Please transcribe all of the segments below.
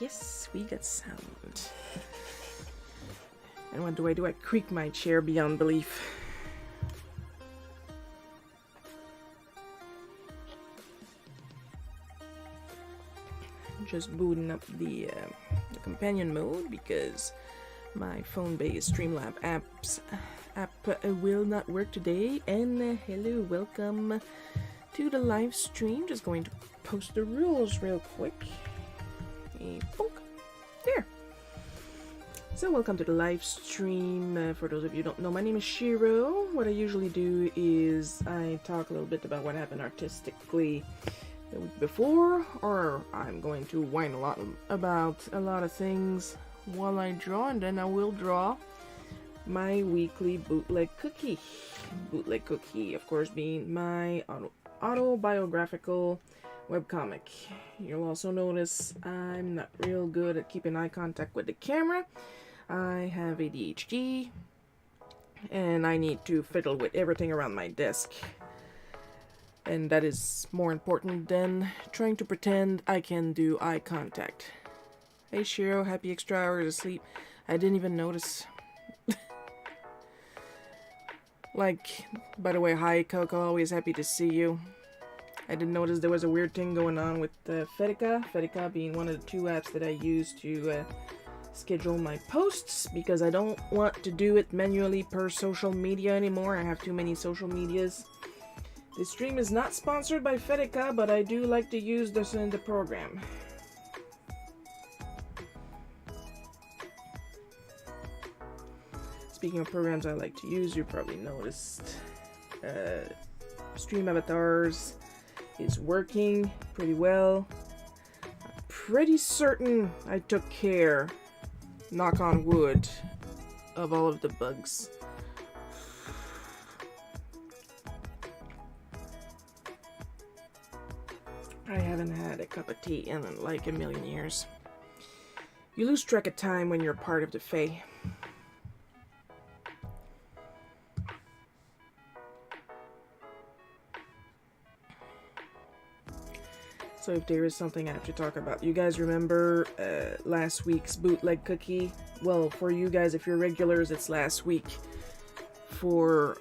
Yes, we got sound. And what do? I creak my chair beyond belief. Just booting up the companion mode because my phone-based Streamlab app will not work today. And hello, welcome to the live stream. Just going to post the rules real quick. Bonk. There. So welcome to the live stream. For those of you who don't know, my name is Shiro. What I usually do is I talk a little bit about what happened artistically the week before, or I'm going to whine a lot about a lot of things while I draw, and then I will draw my weekly Bootleg Cookie. Bootleg Cookie, of course, being my autobiographical webcomic. You'll also notice I'm not real good at keeping eye contact with the camera. I have ADHD, and I need to fiddle with everything around my desk. And that is more important than trying to pretend I can do eye contact. Hey Shiro, happy extra hours of sleep. I didn't even notice. Like, by the way, hi Coco, always happy to see you. I didn't notice there was a weird thing going on with Fedica. Fedica being one of the two apps that I use to schedule my posts, because I don't want to do it manually per social media anymore. I have too many social medias. This stream is not sponsored by Fedica, but I do like to use this in the program. Speaking of programs I like to use, you probably noticed Stream Avatars is working pretty well. I'm pretty certain I took care, knock on wood, of all of the bugs. I haven't had a cup of tea in like a million years. You lose track of time when you're part of the Fae. So if there is something I have to talk about, you guys remember last week's Bootleg Cookie? Well, for you guys, if you're regulars, it's last week. For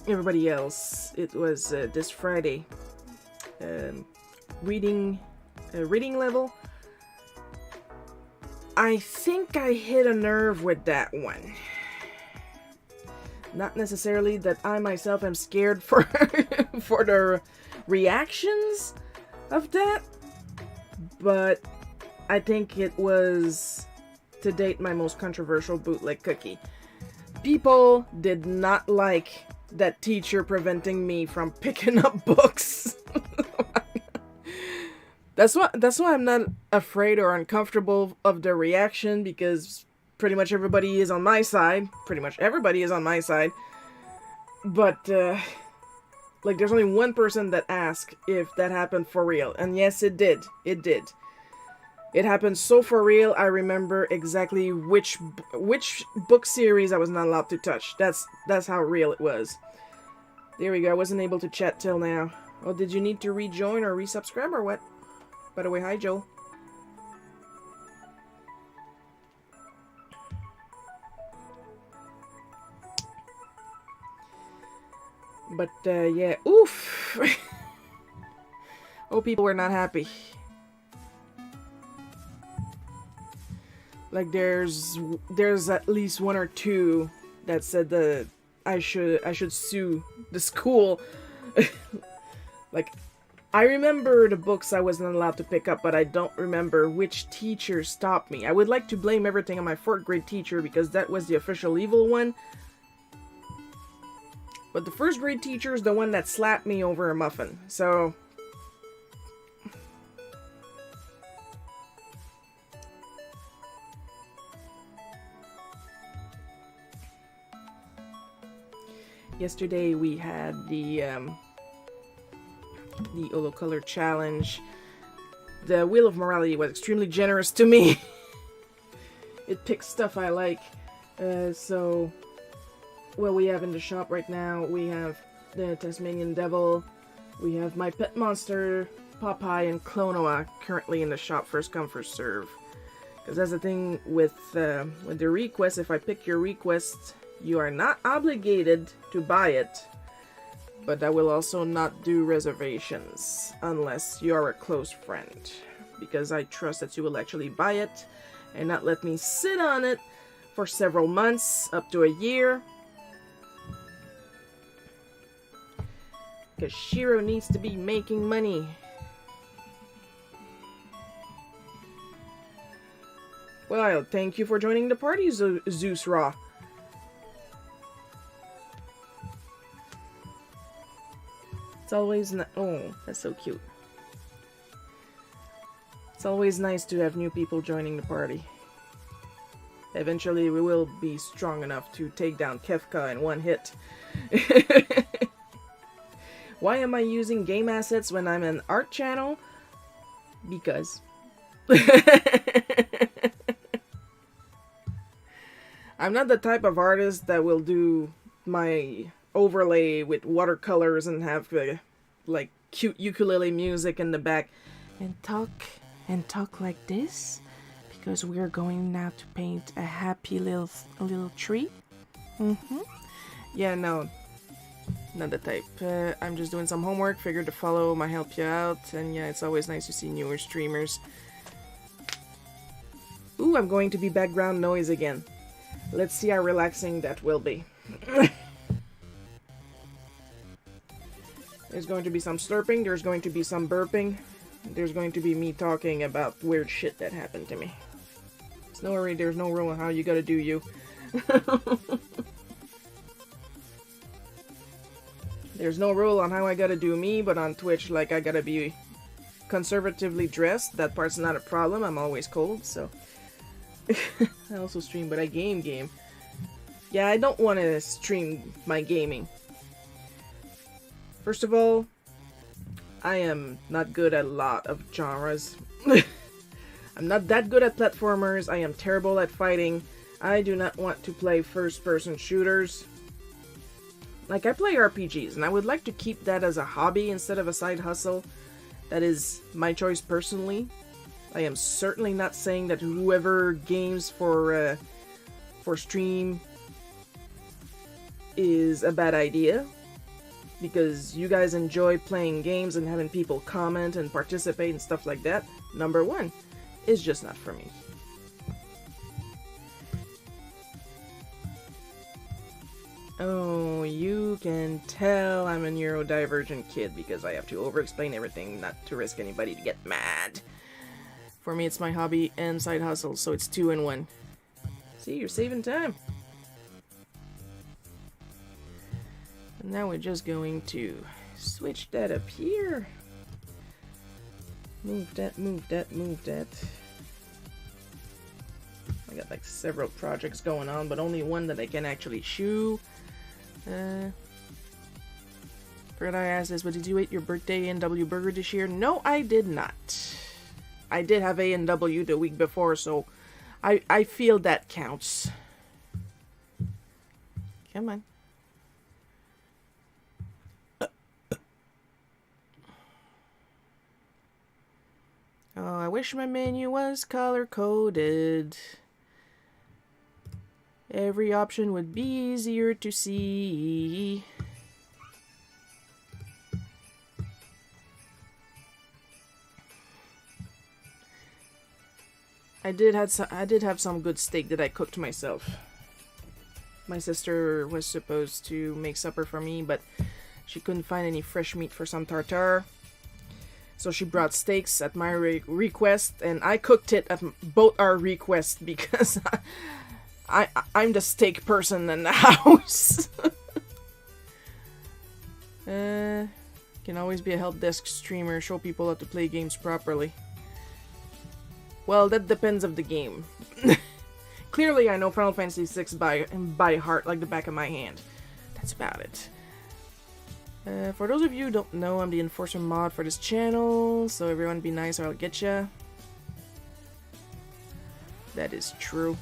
everybody else, it was this Friday. Reading level. I think I hit a nerve with that one. Not necessarily that I myself am scared for for the reactions of that, but I think it was to date my most controversial Bootleg Cookie. People did not like that teacher preventing me from picking up books. That's why I'm not afraid or uncomfortable of the reaction, because pretty much everybody is on my side. Pretty much everybody is on my side. But like, there's only one person that asked if that happened for real, and yes, it did. It did. It happened so for real. I remember exactly which book series I was not allowed to touch. That's how real it was. There we go. I wasn't able to chat till now. Oh, did you need to rejoin or resubscribe or what? By the way, hi Joel. But yeah, oof. Oh, people were not happy. Like, there's at least one or two that said that I should sue the school. Like, I remember the books I wasn't allowed to pick up, but I don't remember which teacher stopped me. I would like to blame everything on my 4th grade teacher, because that was the official evil one. But the 1st grade teacher is the one that slapped me over a muffin, so... Yesterday we had the Olo Color Challenge. The Wheel of Morality was extremely generous to me. It picks stuff I like. So, what we have in the shop right now, we have the Tasmanian Devil, we have my pet monster, Popeye and Clonoa currently in the shop, first come, first serve. Because that's the thing with the request. If I pick your request, you are not obligated to buy it. But I will also not do reservations unless you are a close friend. Because I trust that you will actually buy it and not let me sit on it for several months, up to a year. Because Shiro needs to be making money. Well, thank you for joining the party, Zeus Raw. It's always oh, that's so cute. It's always nice to have new people joining the party. Eventually, we will be strong enough to take down Kefka in one hit. Why am I using game assets when I'm an art channel? Because. I'm not the type of artist that will do my overlay with watercolors and have like cute ukulele music in the back and talk like this because we're going now to paint a happy little tree. Yeah, no, not the type. I'm just doing some homework, figured to follow my help you out, and yeah, it's always nice to see newer streamers. Ooh, I'm going to be background noise again. Let's see how relaxing that will be. There's going to be some slurping, there's going to be some burping, there's going to be me talking about weird shit that happened to me. There's no rule on how you gotta do you. There's no rule on how I gotta do me, but on Twitch, like, I gotta be conservatively dressed. That part's not a problem, I'm always cold, so... I also stream, but I game. Yeah, I don't want to stream my gaming. First of all, I am not good at a lot of genres. I'm not that good at platformers. I am terrible at fighting. I do not want to play first-person shooters. Like, I play RPGs, and I would like to keep that as a hobby instead of a side hustle. That is my choice personally. I am certainly not saying that whoever games for stream is a bad idea, because you guys enjoy playing games and having people comment and participate and stuff like that. Number one, it's just not for me. Oh, you can tell I'm a neurodivergent kid because I have to over-explain everything not to risk anybody to get mad. For me, it's my hobby and side hustle, so it's 2 in 1. See, you're saving time. And now we're just going to switch that up here. Move that. I got like several projects going on, but only one that I can actually shoe. Forgot I asked this, but did you eat your birthday A&W burger this year? No, I did not. I did have A&W the week before, so I feel that counts. Come on. Oh, I wish my menu was color-coded. Every option would be easier to see. I did have some good steak that I cooked myself. My sister was supposed to make supper for me, but she couldn't find any fresh meat for some tartare. So she brought steaks at my request, and I cooked it at both our requests because I'm the steak person in the house. Can always be a help desk streamer, show people how to play games properly. Well, that depends of the game. Clearly, I know Final Fantasy VI by heart like the back of my hand. That's about it. For those of you who don't know, I'm the enforcer mod for this channel, so everyone be nice or I'll get ya. That is true.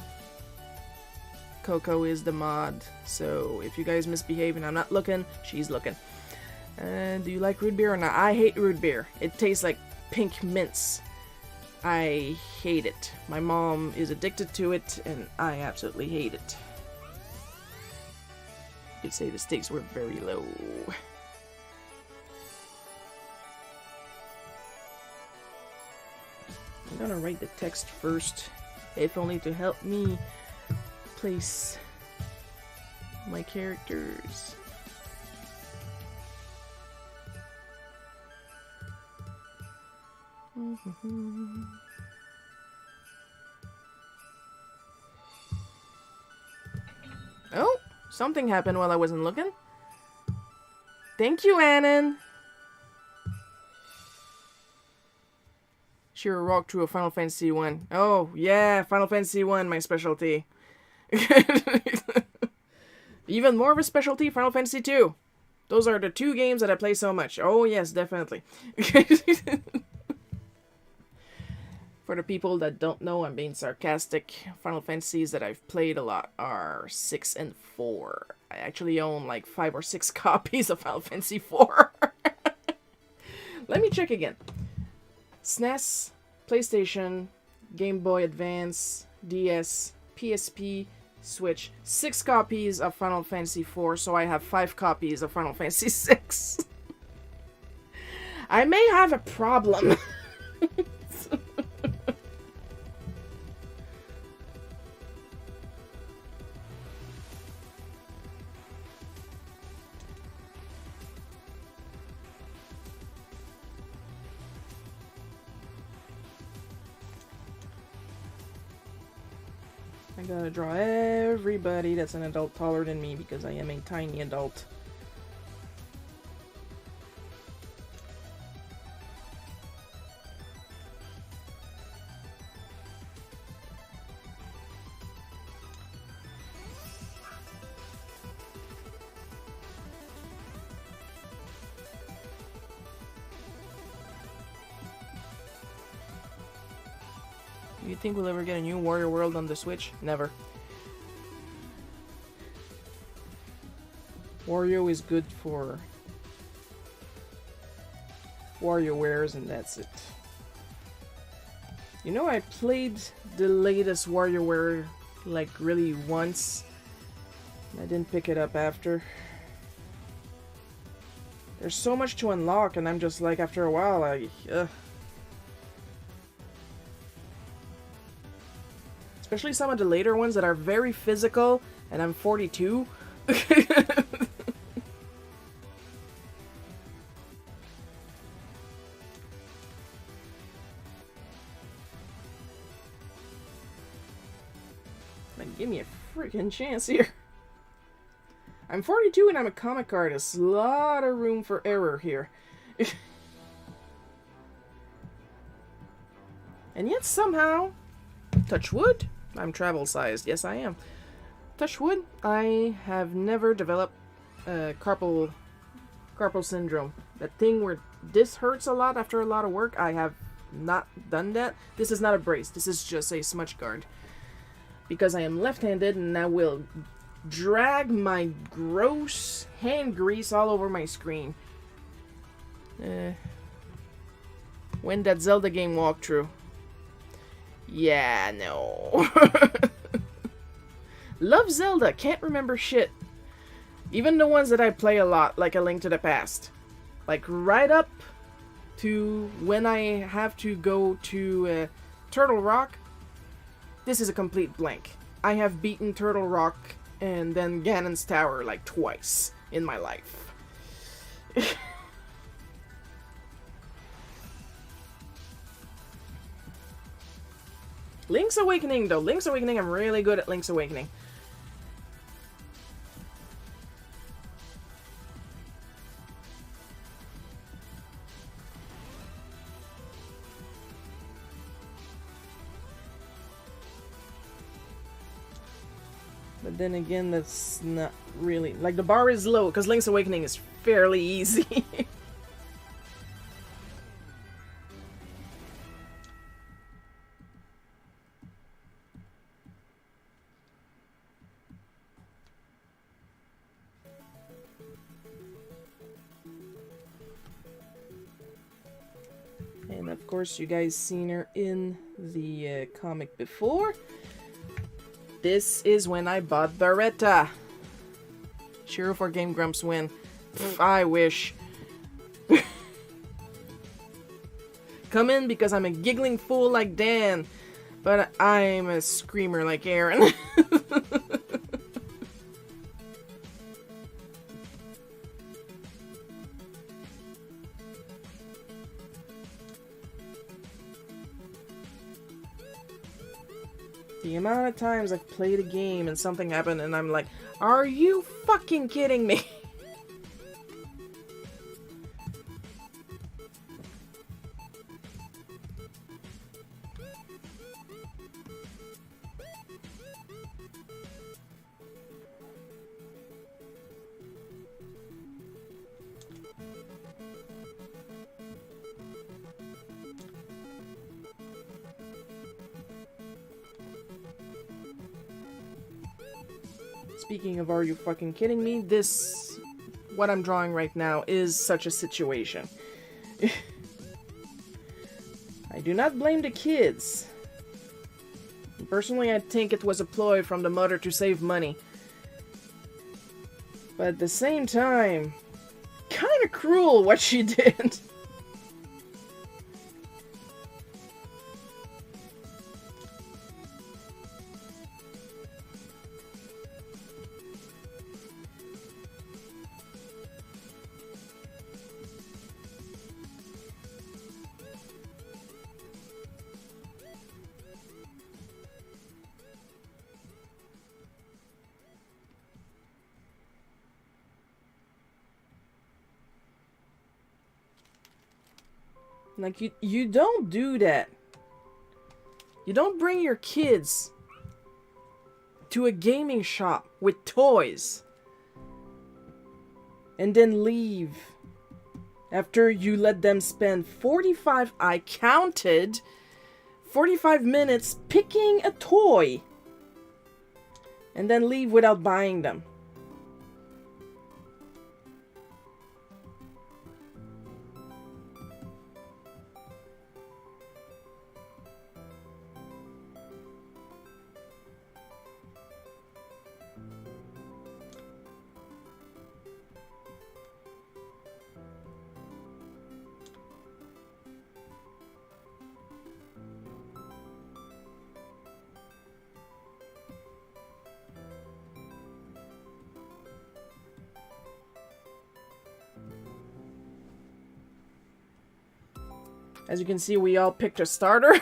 Coco is the mod, so if you guys misbehave and I'm not looking, she's looking. Do you like root beer or not? I hate root beer. It tastes like pink mints. I hate it. My mom is addicted to it, and I absolutely hate it. You could say the stakes were very low. I'm gonna write the text first, if only to help me place my characters. Oh, something happened while I wasn't looking. Thank you, Annan. Sheer rock through a Final Fantasy 1. Oh, yeah, Final Fantasy 1, my specialty. Even more of a specialty, Final Fantasy 2. Those are the two games that I play so much. Oh, yes, definitely. For the people that don't know, I'm being sarcastic. Final Fantasies that I've played a lot are 6 and 4. I actually own like 5 or 6 copies of Final Fantasy 4. Let me check again. SNES, PlayStation, Game Boy Advance, DS, PSP, Switch. 6 copies of Final Fantasy 4, so I have 5 copies of Final Fantasy 6. I may have a problem. I gotta draw everybody that's an adult taller than me because I am a tiny adult. Do you think we'll ever get a new Warrior World on the Switch? Never. Wario is good for WarioWares and that's it. You know, I played the latest WarioWare like really once. I didn't pick it up after. There's so much to unlock and I'm just like, after a while, especially some of the later ones that are very physical, and I'm 42. Like, give me a freaking chance here. I'm 42 and I'm a comic artist. Lot of room for error here. And yet somehow, touch wood, I'm travel-sized. Yes, I am. Touch wood, I have never developed carpal syndrome. That thing where this hurts a lot after a lot of work, I have not done that. This is not a brace. This is just a smudge guard. Because I am left-handed and I will drag my gross hand grease all over my screen. When that Zelda game walkthrough. Yeah, no. Love Zelda, can't remember shit. Even the ones that I play a lot, like A Link to the Past. Like, right up to when I have to go to Turtle Rock, this is a complete blank. I have beaten Turtle Rock and then Ganon's Tower like twice in my life. Link's Awakening, though. Link's Awakening, I'm really good at Link's Awakening. But then again, that's not really... Like, the bar is low, because Link's Awakening is fairly easy. And of course, you guys seen her in the comic before. This is when I bought Beretta. Cheer for Game Grumps win. Pff, I wish. Come in because I'm a giggling fool like Dan, but I'm a screamer like Aaron. The amount of times I've played a game and something happened and I'm like, are you fucking kidding me? Speaking of are you fucking kidding me, this, what I'm drawing right now, is such a situation. I do not blame the kids. Personally, I think it was a ploy from the mother to save money. But at the same time, kinda cruel what she did. Like, you don't do that. You don't bring your kids to a gaming shop with toys and then leave after you let them spend 45, I counted, 45 minutes picking a toy and then leave without buying them. As you can see, we all picked a starter.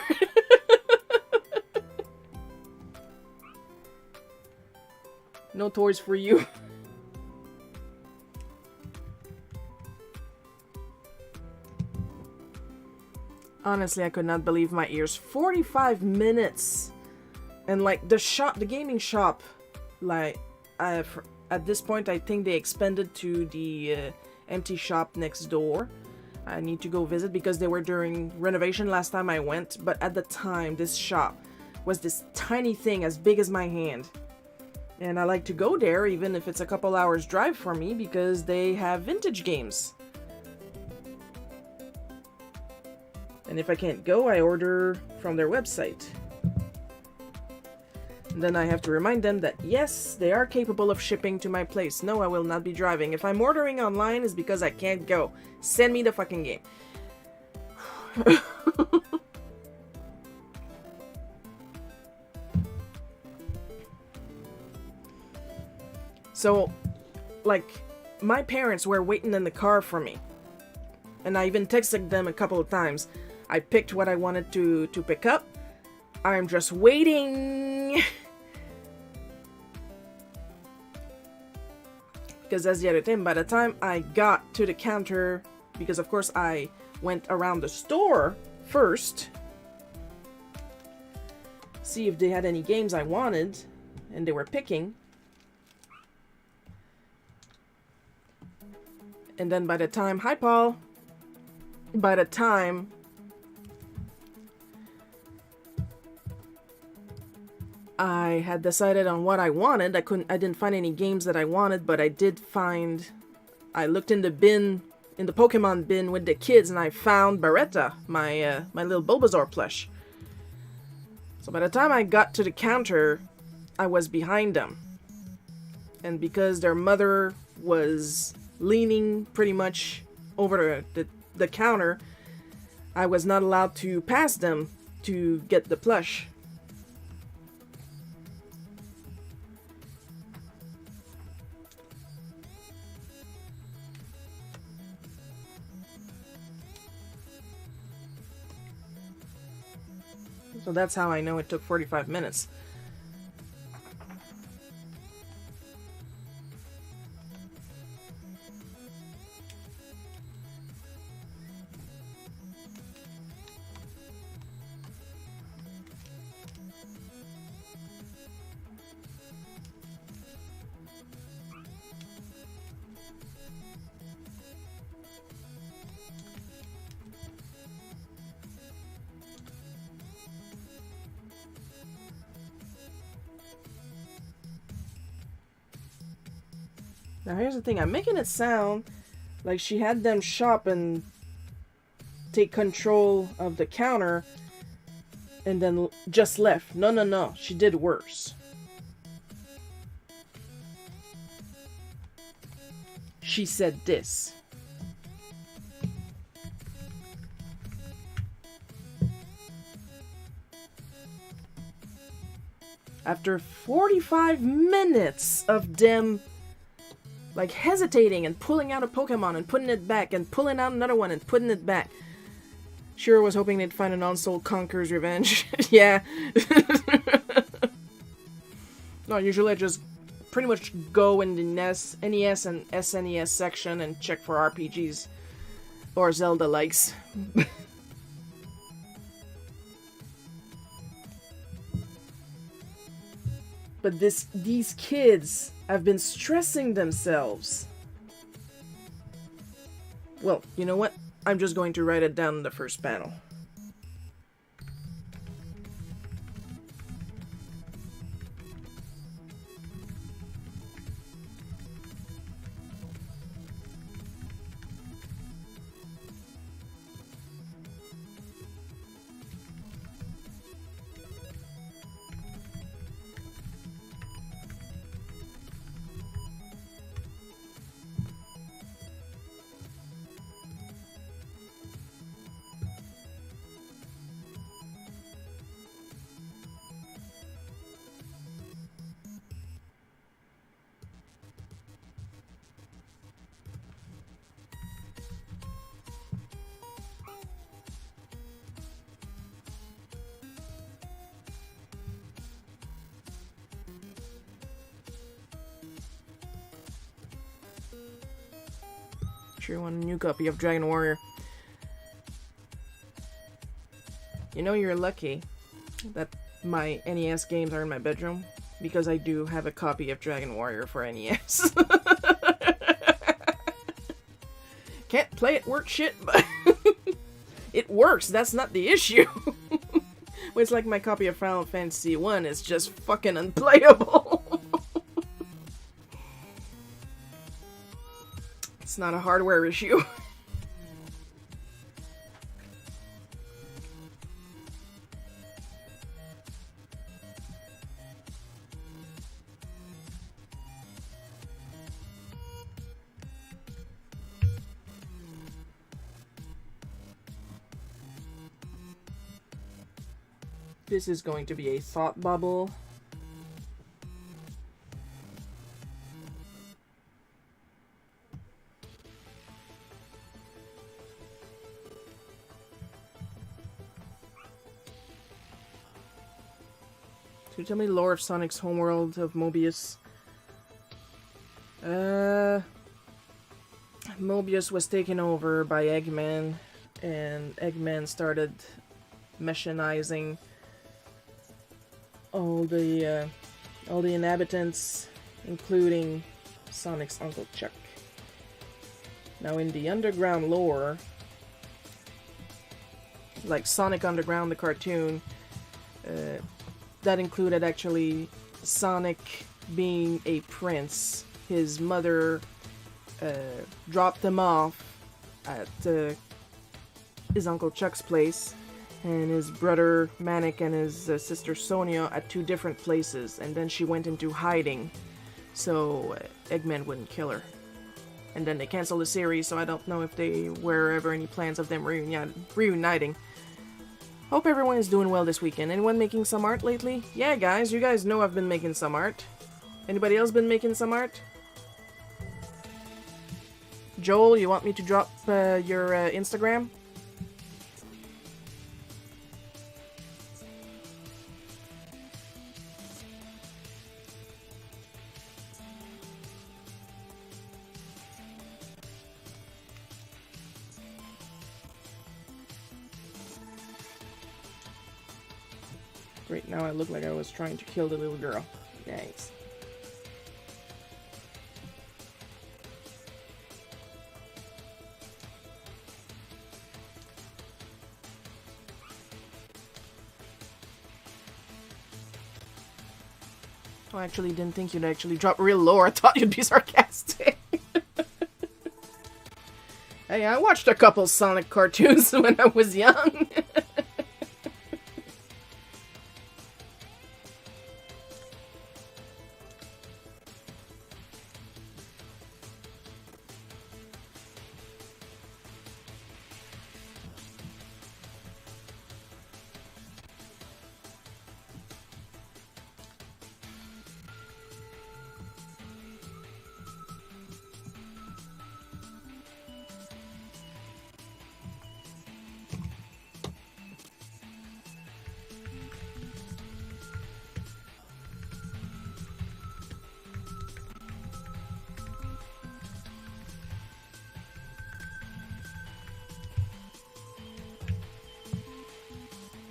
No toys for you. Honestly, I could not believe my ears. 45 minutes! And like, the gaming shop, like, at this point, I think they expanded to the empty shop next door. I need to go visit because they were during renovation last time I went, but at the time, this shop was this tiny thing as big as my hand. And I like to go there, even if it's a couple hours drive for me, because they have vintage games. And if I can't go, I order from their website. And then I have to remind them that yes, they are capable of shipping to my place. No, I will not be driving. If I'm ordering online, it's because I can't go. Send me the fucking game. So, like, my parents were waiting in the car for me. And I even texted them a couple of times. I picked what I wanted to pick up. I'm just waiting. Because that's the other thing, by the time I got to the counter, because of course I went around the store first, see if they had any games I wanted, and they were picking. And then by the time, hi Paul, by the time I had decided on what I wanted, I didn't find any games that I wanted, but I looked in the bin in the Pokemon bin with the kids, and I found Beretta, my my little Bulbasaur plush. So by the time I got to the counter, I was behind them. And because their mother was leaning pretty much over the counter, I was not allowed to pass them to get the plush. So that's how I know it took 45 minutes. Now here's the thing, I'm making it sound like she had them shop and take control of the counter and then just left. No, no, no, she did worse. She said this. After 45 minutes of them like hesitating and pulling out a Pokemon and putting it back and pulling out another one and putting it back. Sure was hoping they'd find an unsold Conqueror's Revenge. Yeah. No, usually I just pretty much go in the NES and SNES section and check for RPGs or Zelda likes. But these kids have been stressing themselves. Well, you know what? I'm just going to write it down in the first panel. Sure want a new copy of Dragon Warrior. You know, you're lucky that my NES games are in my bedroom, because I do have a copy of Dragon Warrior for NES. Can't play it worth shit, but it works. That's not the issue. Well, it's like my copy of Final Fantasy 1 is just fucking unplayable. It's not a hardware issue. This is going to be a thought bubble. So tell me the lore of Sonic's homeworld of Mobius. Mobius was taken over by Eggman, and Eggman started mechanizing all the inhabitants, including Sonic's Uncle Chuck. Now in the underground lore, like Sonic Underground, the cartoon, that included actually Sonic being a prince. His mother dropped him off at his Uncle Chuck's place, and his brother Manic and his sister Sonia at 2 different places, and then she went into hiding so Eggman wouldn't kill her. And then they canceled the series, so I don't know if they were ever any plans of them reuniting. Hope everyone is doing well this weekend. Anyone making some art lately? Yeah, guys, you guys know I've been making some art. Anybody else been making some art? Joel, you want me to drop your Instagram? Great, now I look like I was trying to kill the little girl. Nice. I actually didn't think you'd actually drop real low. I thought you'd be sarcastic. Hey, I watched a couple Sonic cartoons when I was young.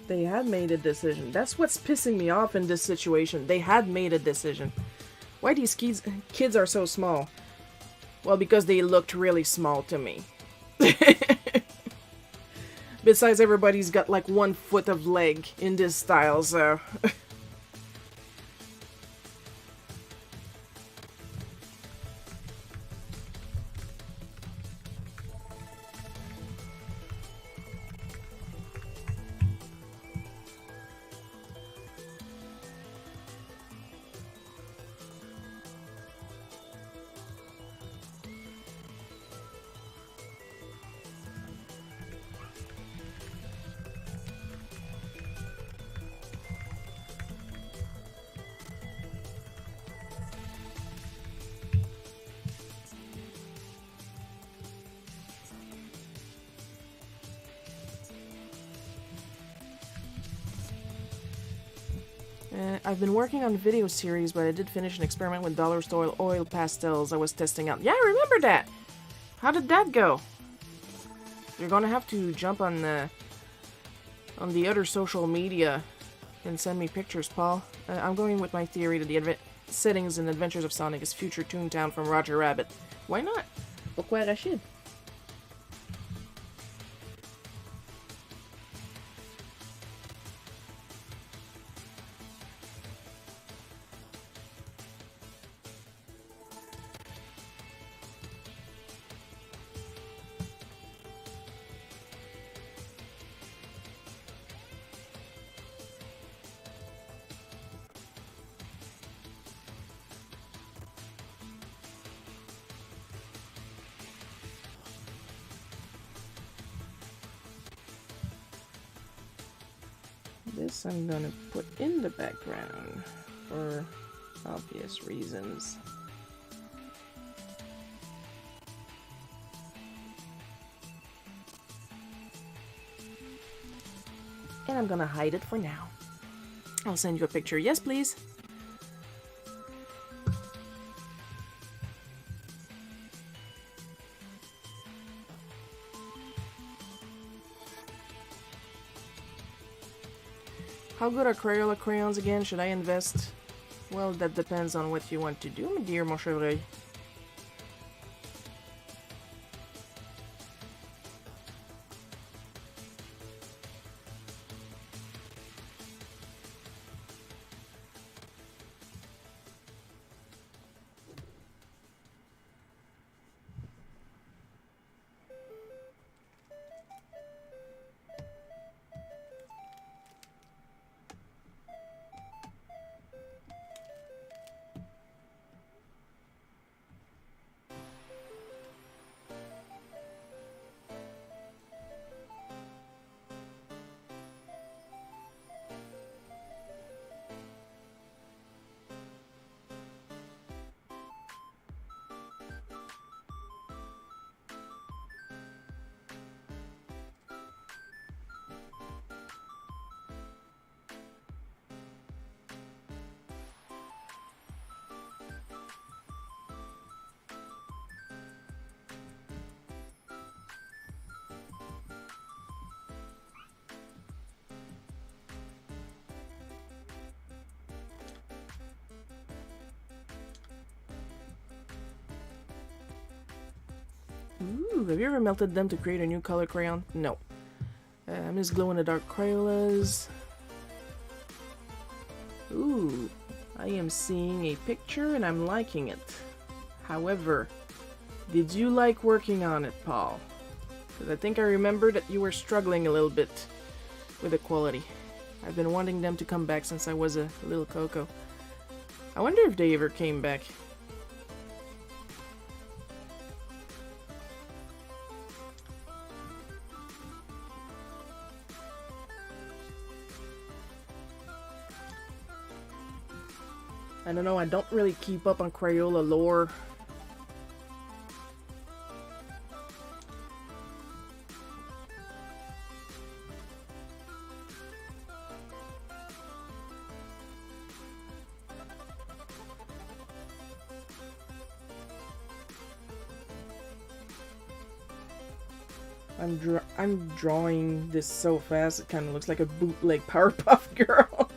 They had made a decision. That's what's pissing me off in this situation. They had made a decision. Why these kids are so small? Well, because they looked really small to me. Besides, everybody's got like 1 foot of leg in this style, so... I've been working on a video series, but I did finish an experiment with dollar store oil pastels I was testing out. Yeah, I remember that! How did that go? You're gonna have to jump on the other social media and send me pictures, Paul. I'm going with my theory that the settings and Adventures of Sonic is future Toontown from Roger Rabbit. Why not? Pourquoi Rachid? This I'm gonna put in the background for obvious reasons. And I'm gonna hide it for now. I'll send you a picture. Yes, please. How good are Crayola crayons again? Should I invest? Well, that depends on what you want to do, my dear mon chevreuil. Ooh, have you ever melted them to create a new color crayon? No. Miss glow-in-the-dark Crayolas. Ooh, I am seeing a picture and I'm liking it. However, did you like working on it, Paul? Because I think I remember that you were struggling a little bit with the quality. I've been wanting them to come back since I was a little Coco. I wonder if they ever came back. I don't know, I don't really keep up on Crayola lore. I'm drawing this so fast, it kind of looks like a bootleg Powerpuff Girl.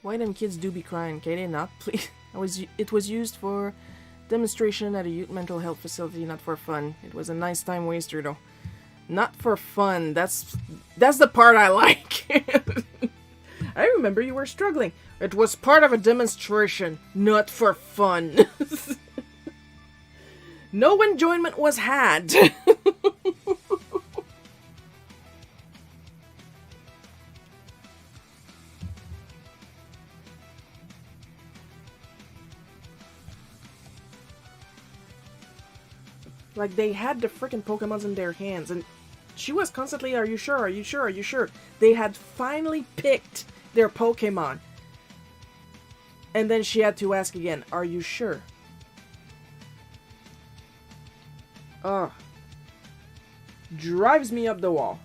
Why them kids do be crying, can they not? Please. It was used for demonstration at a youth mental health facility, not for fun. It was a nice time waster, though. Not for fun. That's the part I like. I remember you were struggling. It was part of a demonstration, not for fun. No enjoyment was had. Like, they had the freaking Pokemons in their hands, and she was constantly, are you sure, are you sure, are you sure? They had finally picked their Pokemon. And then she had to ask again, are you sure? Ugh. Drives me up the wall.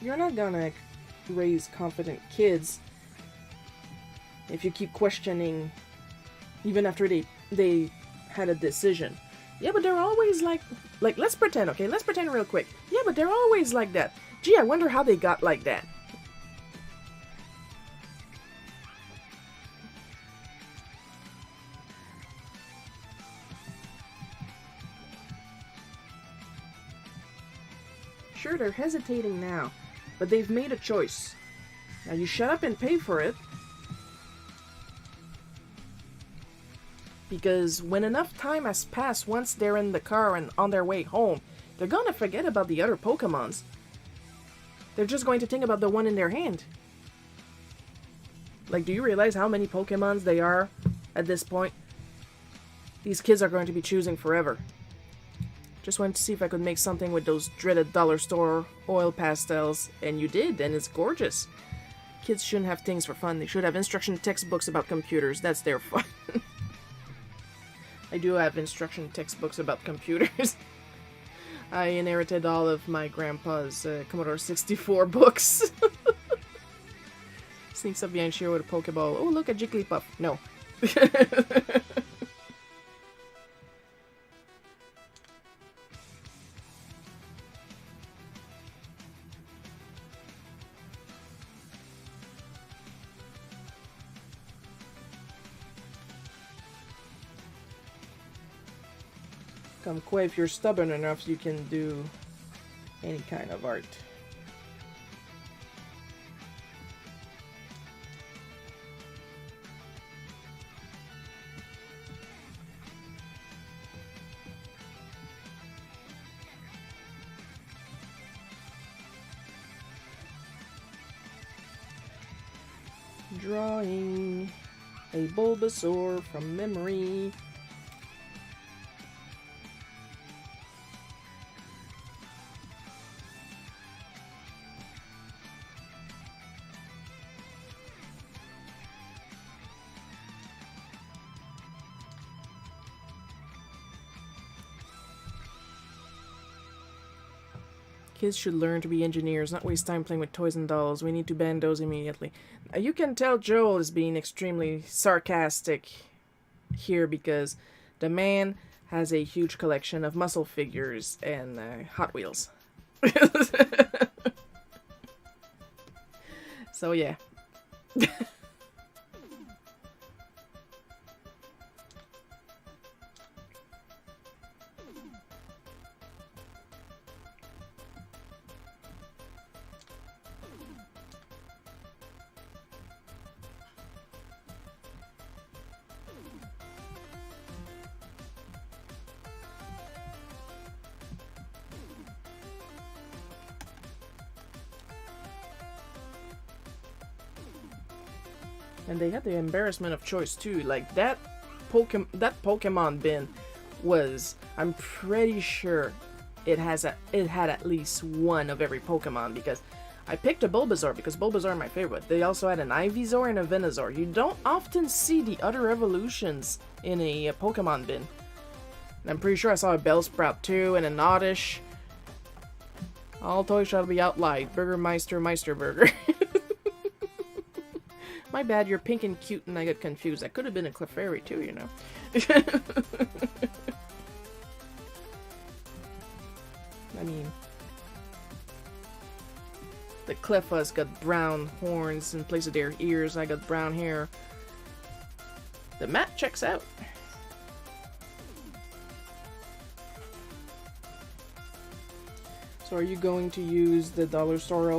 You're not gonna raise confident kids if you keep questioning even after they had a decision. Yeah, but they're always like let's pretend, okay? Let's pretend real quick. Yeah, but they're always like that. Gee, I wonder how they got like that. Sure, they're hesitating now, but they've made a choice. Now you shut up and pay for it. Because when enough time has passed once they're in the car and on their way home, they're gonna forget about the other Pokemons. They're just going to think about the one in their hand. Like, do you realize how many Pokemons they are at this point? These kids are going to be choosing forever. Just wanted to see if I could make something with those dreaded dollar store oil pastels, and you did, and it's gorgeous. Kids shouldn't have things for fun. They should have instruction textbooks about computers. That's their fun. I do have instruction textbooks about computers. I inherited all of my grandpa's Commodore 64 books. Sneaks up behind Shiro with a Pokeball. Oh, look at Jigglypuff. No. Come Koi, if you're stubborn enough, you can do any kind of art. Drawing a Bulbasaur from memory. Kids should learn to be engineers, not waste time playing with toys and dolls. We need to ban those immediately. You can tell Joel is being extremely sarcastic here because the man has a huge collection of muscle figures and Hot Wheels. So yeah. And they had the embarrassment of choice too. Like that Pokemon bin was, I'm pretty sure it had at least one of every Pokemon, because I picked a Bulbasaur because Bulbasaur are my favorite. They also had an Ivysaur and a Venusaur. You don't often see the other evolutions in a Pokemon bin. And I'm pretty sure I saw a Bellsprout too and an Oddish. All toys shall be outlined. Burgermeister Meisterburger. My bad, you're pink and cute and I got confused. That could have been a Clefairy too, you know. I mean, the Clefas got brown horns in place of their ears. I got brown hair. The map checks out. So are you going to use the dollar store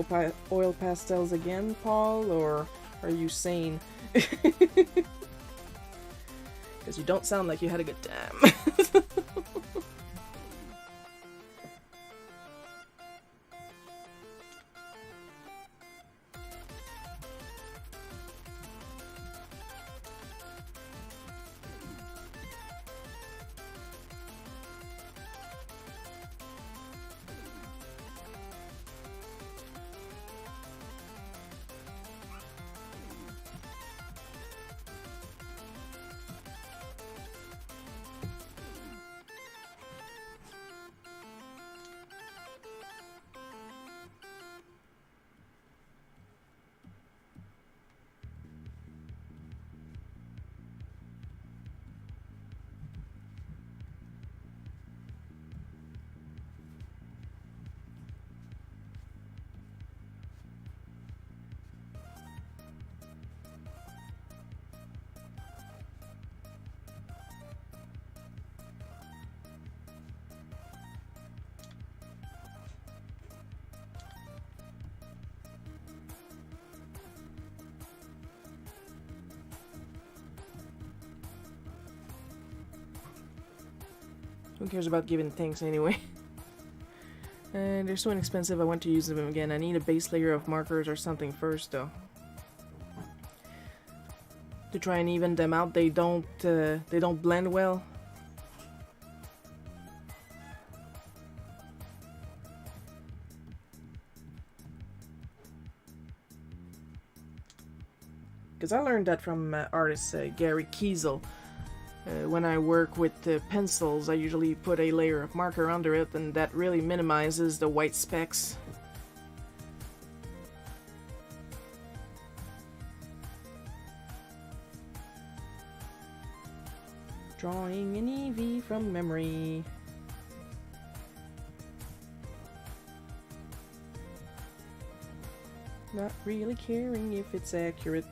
oil pastels again, Paul, or are you sane? Because you don't sound like you had a good time. Who cares about giving thanks anyway? And they're so inexpensive, I want to use them again. I need a base layer of markers or something first, though. To try and even them out, they don't blend well. Because I learned that from artist Gary Kiesel. When I work with pencils, I usually put a layer of marker under it, and that really minimizes the white specks. Drawing an Eevee from memory. Not really caring if it's accurate.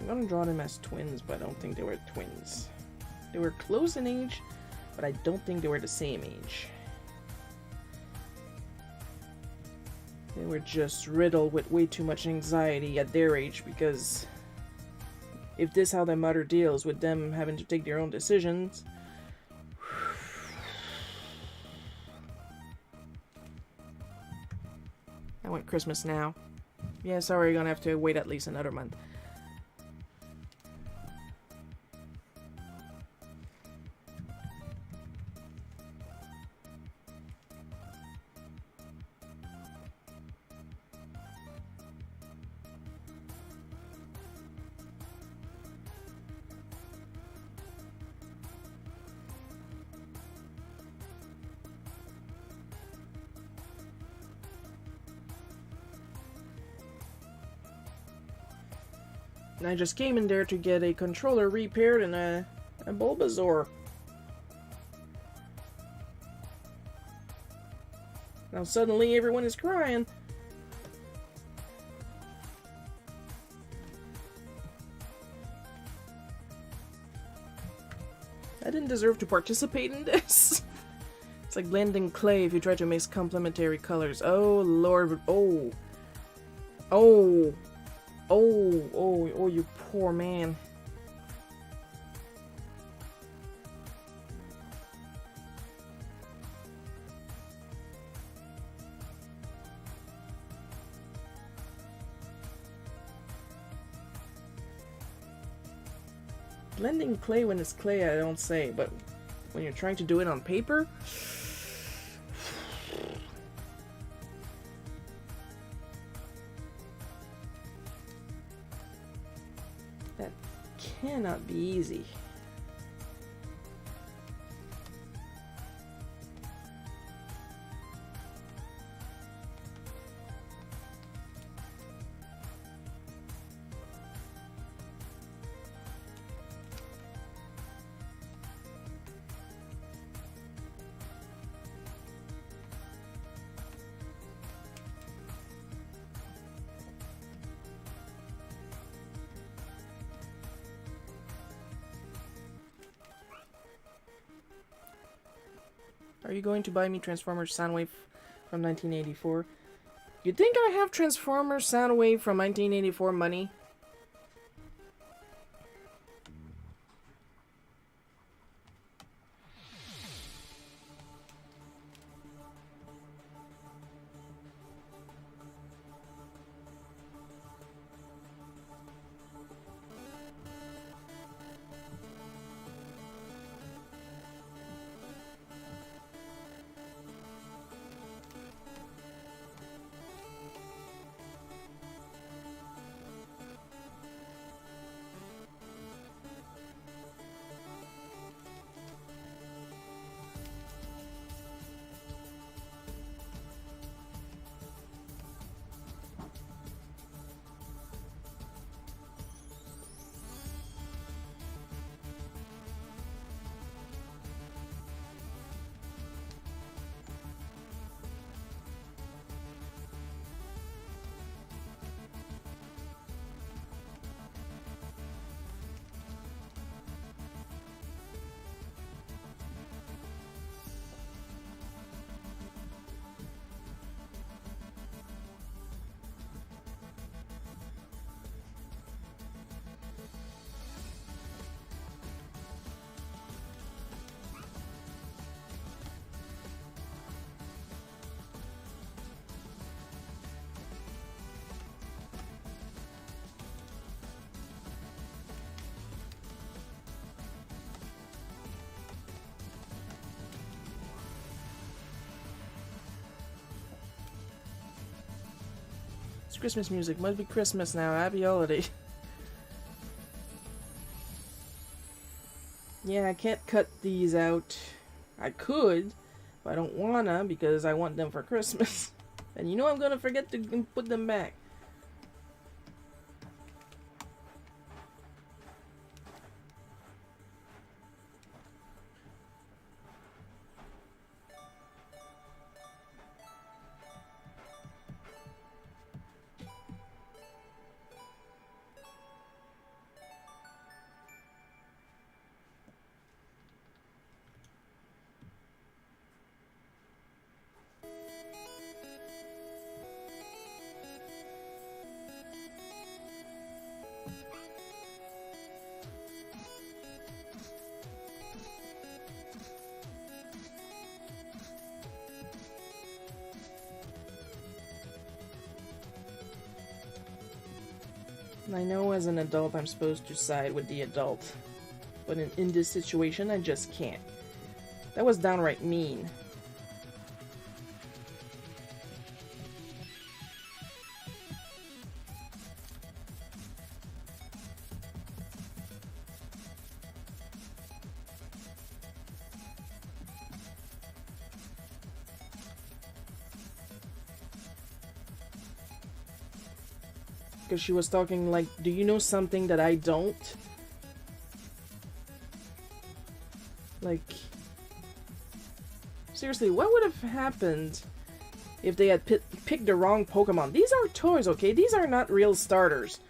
I'm gonna draw them as twins, but I don't think they were twins. They were close in age, but I don't think they were the same age. They were just riddled with way too much anxiety at their age, because if this is how their mother deals with them having to take their own decisions... I want Christmas now. Yeah, sorry, you're gonna have to wait at least another month. I just came in there to get a controller repaired and a Bulbasaur. Now suddenly everyone is crying. I didn't deserve to participate in this. It's like blending clay if you try to mix complementary colors. Oh lord. Oh. Oh. Oh, you poor man. Blending clay when it's clay, I don't say, but when you're trying to do it on paper... that cannot be easy. Are you going to buy me Transformers Soundwave from 1984? You think I have Transformers Soundwave from 1984 money? Christmas music. Must be Christmas now. Happy holiday. Yeah, I can't cut these out. I could, but I don't wanna because I want them for Christmas. And you know I'm gonna forget to put them back. I know as an adult I'm supposed to side with the adult, but in this situation I just can't. That was downright mean. Because she was talking like, do you know something that I don't? Like, seriously, what would have happened if they had picked the wrong Pokemon? These are toys, okay? These are not real starters.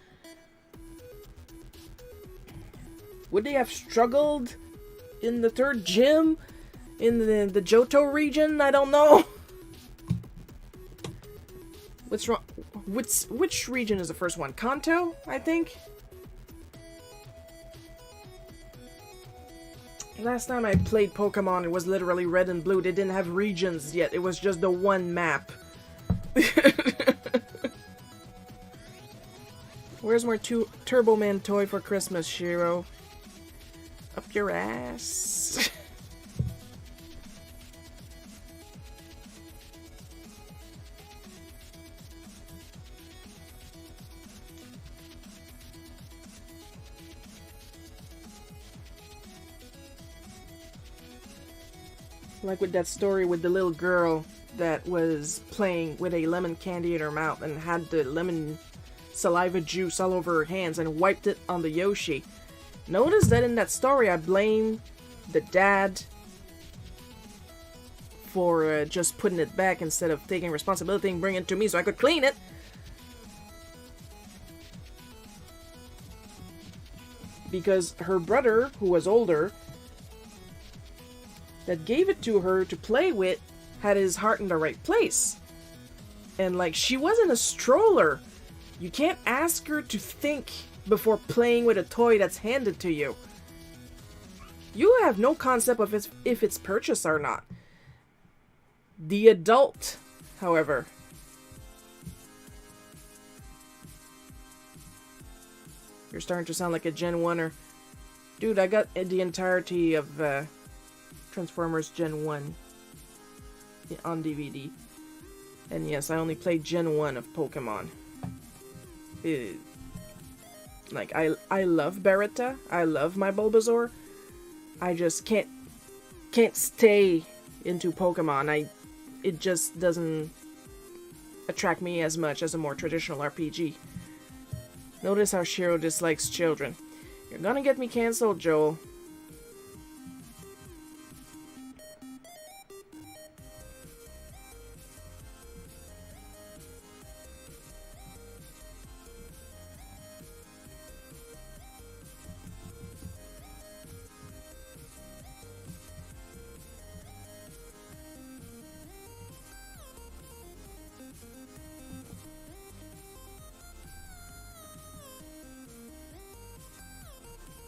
Would they have struggled in the third gym? In the Johto region? I don't know. What's wrong? Which region is the first one? Kanto, I think? Last time I played Pokemon, it was literally red and blue. They didn't have regions yet. It was just the one map. Where's my Turbo Man toy for Christmas, Shiro? Up your ass. Like with that story with the little girl that was playing with a lemon candy in her mouth and had the lemon saliva juice all over her hands and wiped it on the Yoshi. Notice that in that story I blame the dad for just putting it back instead of taking responsibility and bringing it to me so I could clean it. Because her brother, who was older, that gave it to her to play with, had his heart in the right place. And like, she wasn't a stroller. You can't ask her to think before playing with a toy that's handed to you. You have no concept of if it's purchased or not. The adult, however. You're starting to sound like a Gen 1er. Dude, I got the entirety of Transformers Gen 1 on DVD. And yes, I only played Gen 1 of Pokemon. Like, I love Beretta. I love my Bulbasaur. I just can't stay into Pokemon. It just doesn't attract me as much as a more traditional RPG. Notice how Shiro dislikes children. You're gonna get me cancelled, Joel.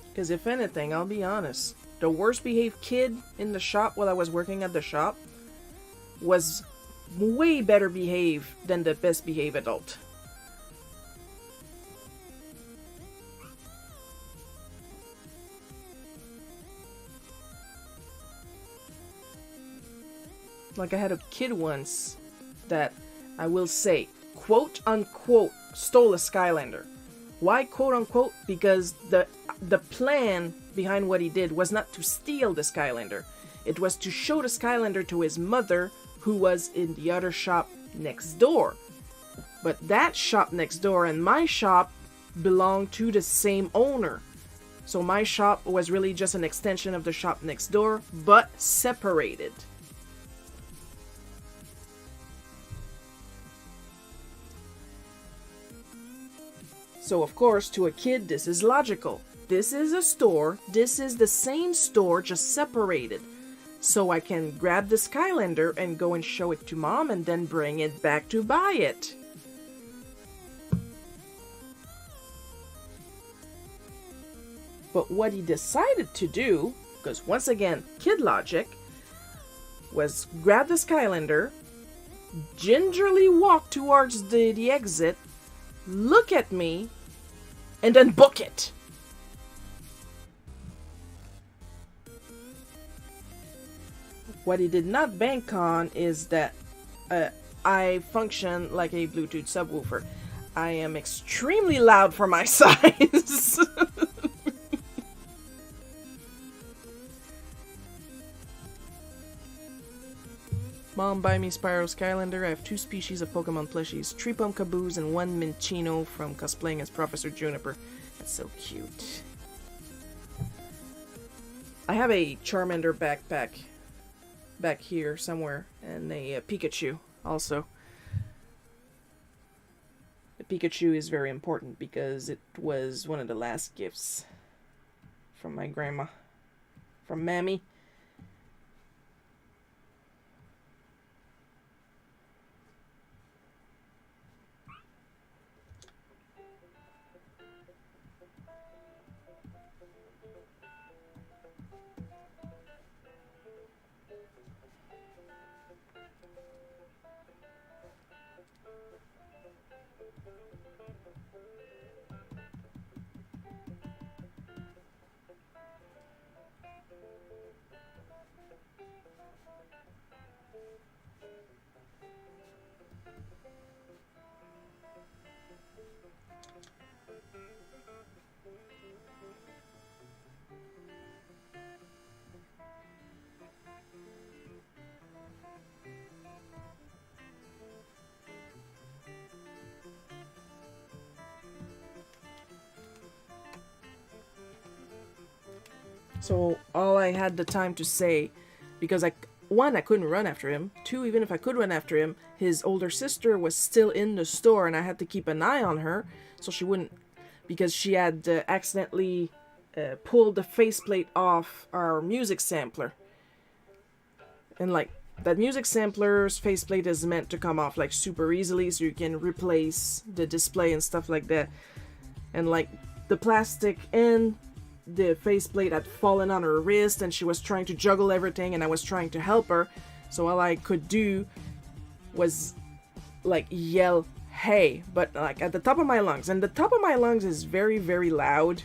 Because if anything, I'll be honest, the worst behaved kid in the shop while I was working at the shop was way better behaved than the best behaved adult. Like, I had a kid once that, I will say, quote unquote stole a Skylander. Why quote unquote? Because the plan behind what he did was not to steal the Skylander. It was to show the Skylander to his mother, who was in the other shop next door. But that shop next door and my shop belonged to the same owner. So my shop was really just an extension of the shop next door, but separated. So of course, to a kid, this is logical. This is a store, this is the same store, just separated. So I can grab the Skylander and go and show it to mom and then bring it back to buy it. But what he decided to do, because once again, kid logic, was grab the Skylander, gingerly walk towards the exit, look at me, and then book it. What he did not bank on is that I function like a Bluetooth subwoofer. I am extremely loud for my size. Mom, buy me Spyro Skylander. I have 2 species of Pokemon plushies. 3 Pumpkaboos and 1 Minccino from cosplaying as Professor Juniper. That's so cute. I have a Charmander backpack back here somewhere, and a Pikachu also. The Pikachu is very important because it was one of the last gifts from my grandma, from Mammy. So all I had the time to say, because one, I couldn't run after him. 2, even if I could run after him, his older sister was still in the store and I had to keep an eye on her so she wouldn't, because she had accidentally pulled the faceplate off our music sampler. And like, that music sampler's faceplate is meant to come off like super easily so you can replace the display and stuff like that. And like, the plastic and the faceplate had fallen on her wrist and she was trying to juggle everything and I was trying to help her. So all I could do was like yell, hey, but like at the top of my lungs. And the top of my lungs is very, very loud.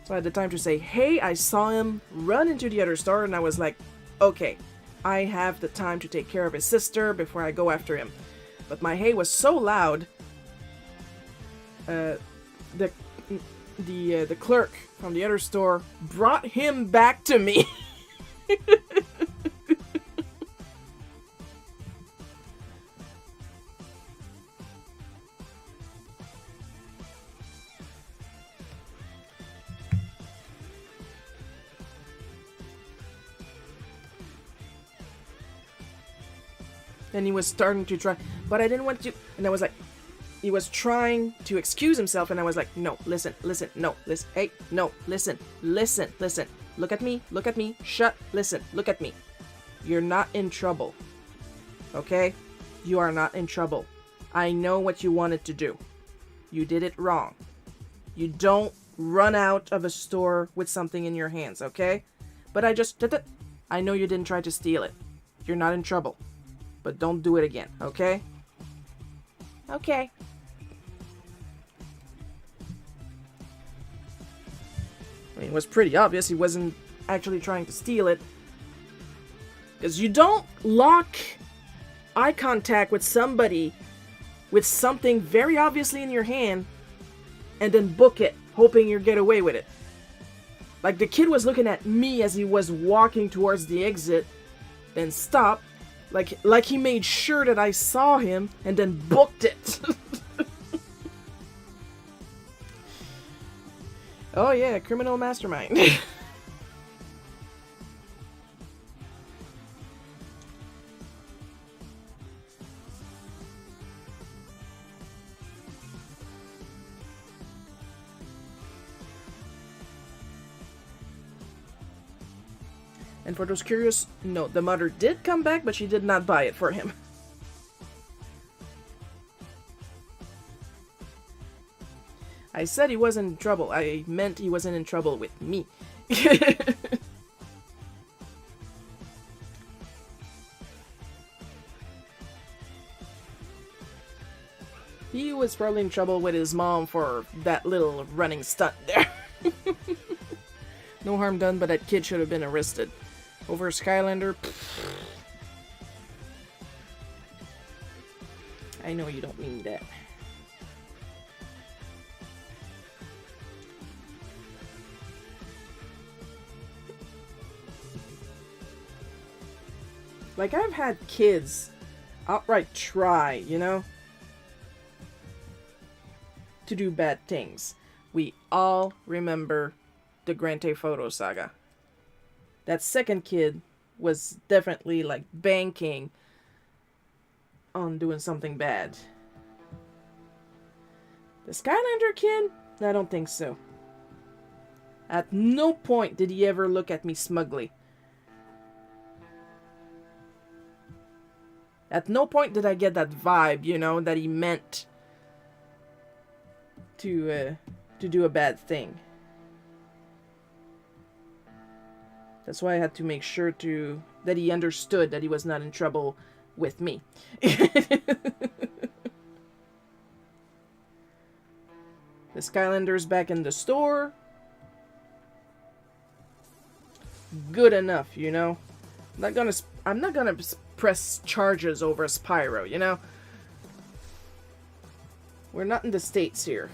So I had the time to say, hey, I saw him run into the other store and I was like, okay, I have the time to take care of his sister before I go after him. But my hey was so loud, the clerk from the other store brought him back to me. And he was starting to try, but I didn't want to, and I was like, he was trying to excuse himself, and I was like, no, listen, no, listen, hey, no, listen, look at me, shut, listen, look at me. You're not in trouble, okay? You are not in trouble. I know what you wanted to do. You did it wrong. You don't run out of a store with something in your hands, okay? But I know you didn't try to steal it. You're not in trouble. But don't do it again, okay? Okay. I mean, it was pretty obvious he wasn't actually trying to steal it. Because you don't lock eye contact with somebody with something very obviously in your hand and then book it, hoping you'll get away with it. Like, the kid was looking at me as he was walking towards the exit, then stopped, like he made sure that I saw him, and then booked it. Oh yeah, criminal mastermind. And for those curious, no, the mother did come back, but she did not buy it for him. I said he wasn't in trouble. I meant he wasn't in trouble with me. He was probably in trouble with his mom for that little running stunt there. No harm done, but that kid should have been arrested. Over Skylander? I know you don't mean that. Like, I've had kids outright try, you know, to do bad things. We all remember the Grand Theft Auto saga. That second kid was definitely like banking on doing something bad. The Skylander kid? I don't think so. At no point did he ever look at me smugly. At no point did I get that vibe, you know, that he meant to do a bad thing. That's why I had to make sure that he understood that he was not in trouble with me. The Skylander's back in the store. Good enough, you know. I'm not gonna press charges over Spyro, you know. We're not in the States here.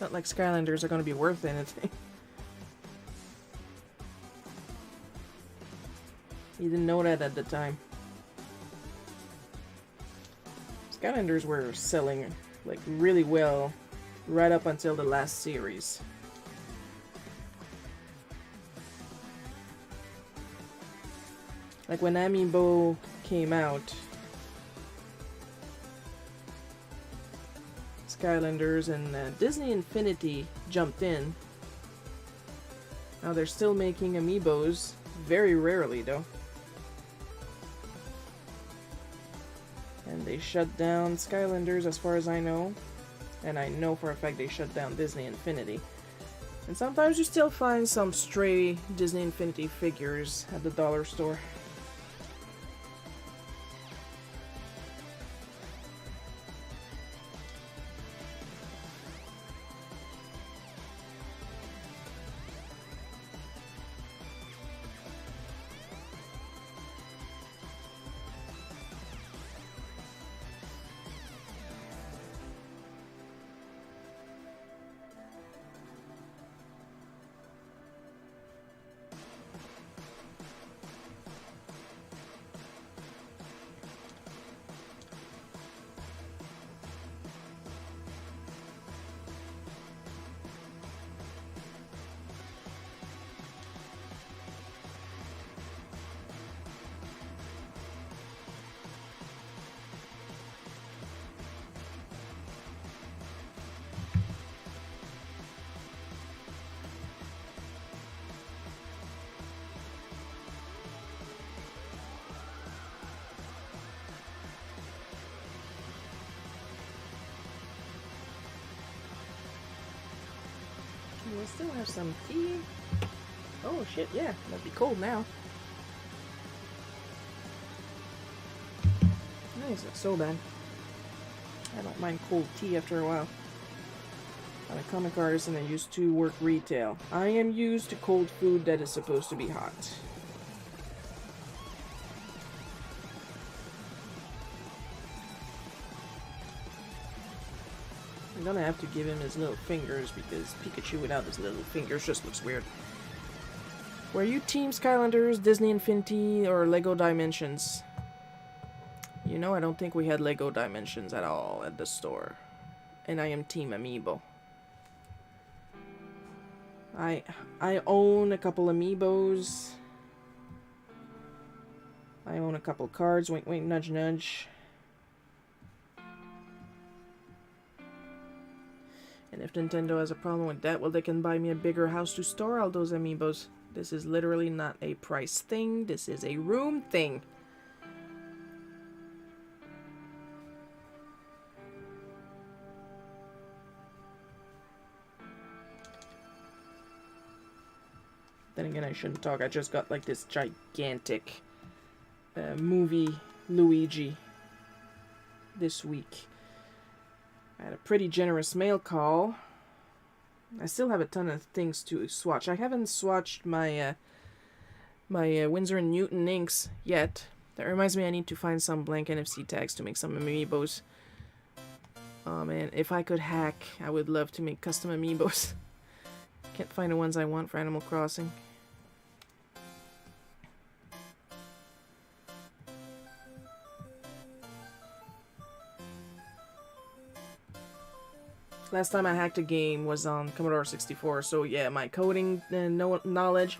Not like Skylanders are going to be worth anything. You didn't know that at the time. Skylanders were selling like really well right up until the last series. Like when Amiibo came out, Skylanders and Disney Infinity jumped in. Now they're still making Amiibos, very rarely though. And they shut down Skylanders as far as I know. And I know for a fact they shut down Disney Infinity. And sometimes you still find some stray Disney Infinity figures at the dollar store. I still have some tea. Oh shit, yeah, must be cold now. Nice, it's so bad. I don't mind cold tea after a while. I'm a comic artist and I used to work retail. I am used to cold food that is supposed to be hot. I'm gonna have to give him his little fingers because Pikachu without his little fingers just looks weird. Were you Team Skylanders, Disney Infinity, or Lego Dimensions? You know, I don't think we had Lego Dimensions at all at the store. And I am Team Amiibo. I own a couple Amiibos. I own a couple cards. Wink, wink, nudge, nudge. And if Nintendo has a problem with that, well, they can buy me a bigger house to store all those Amiibos. This is literally not a price thing. This is a room thing. Then again, I shouldn't talk. I just got like this gigantic movie Luigi this week. I had a pretty generous mail call. I still have a ton of things to swatch. I haven't swatched my my Winsor & Newton inks yet. That reminds me I need to find some blank NFC tags to make some amiibos. Oh man, if I could hack, I would love to make custom amiibos. Can't find the ones I want for Animal Crossing. Last time I hacked a game was on Commodore 64, so yeah, my coding knowledge,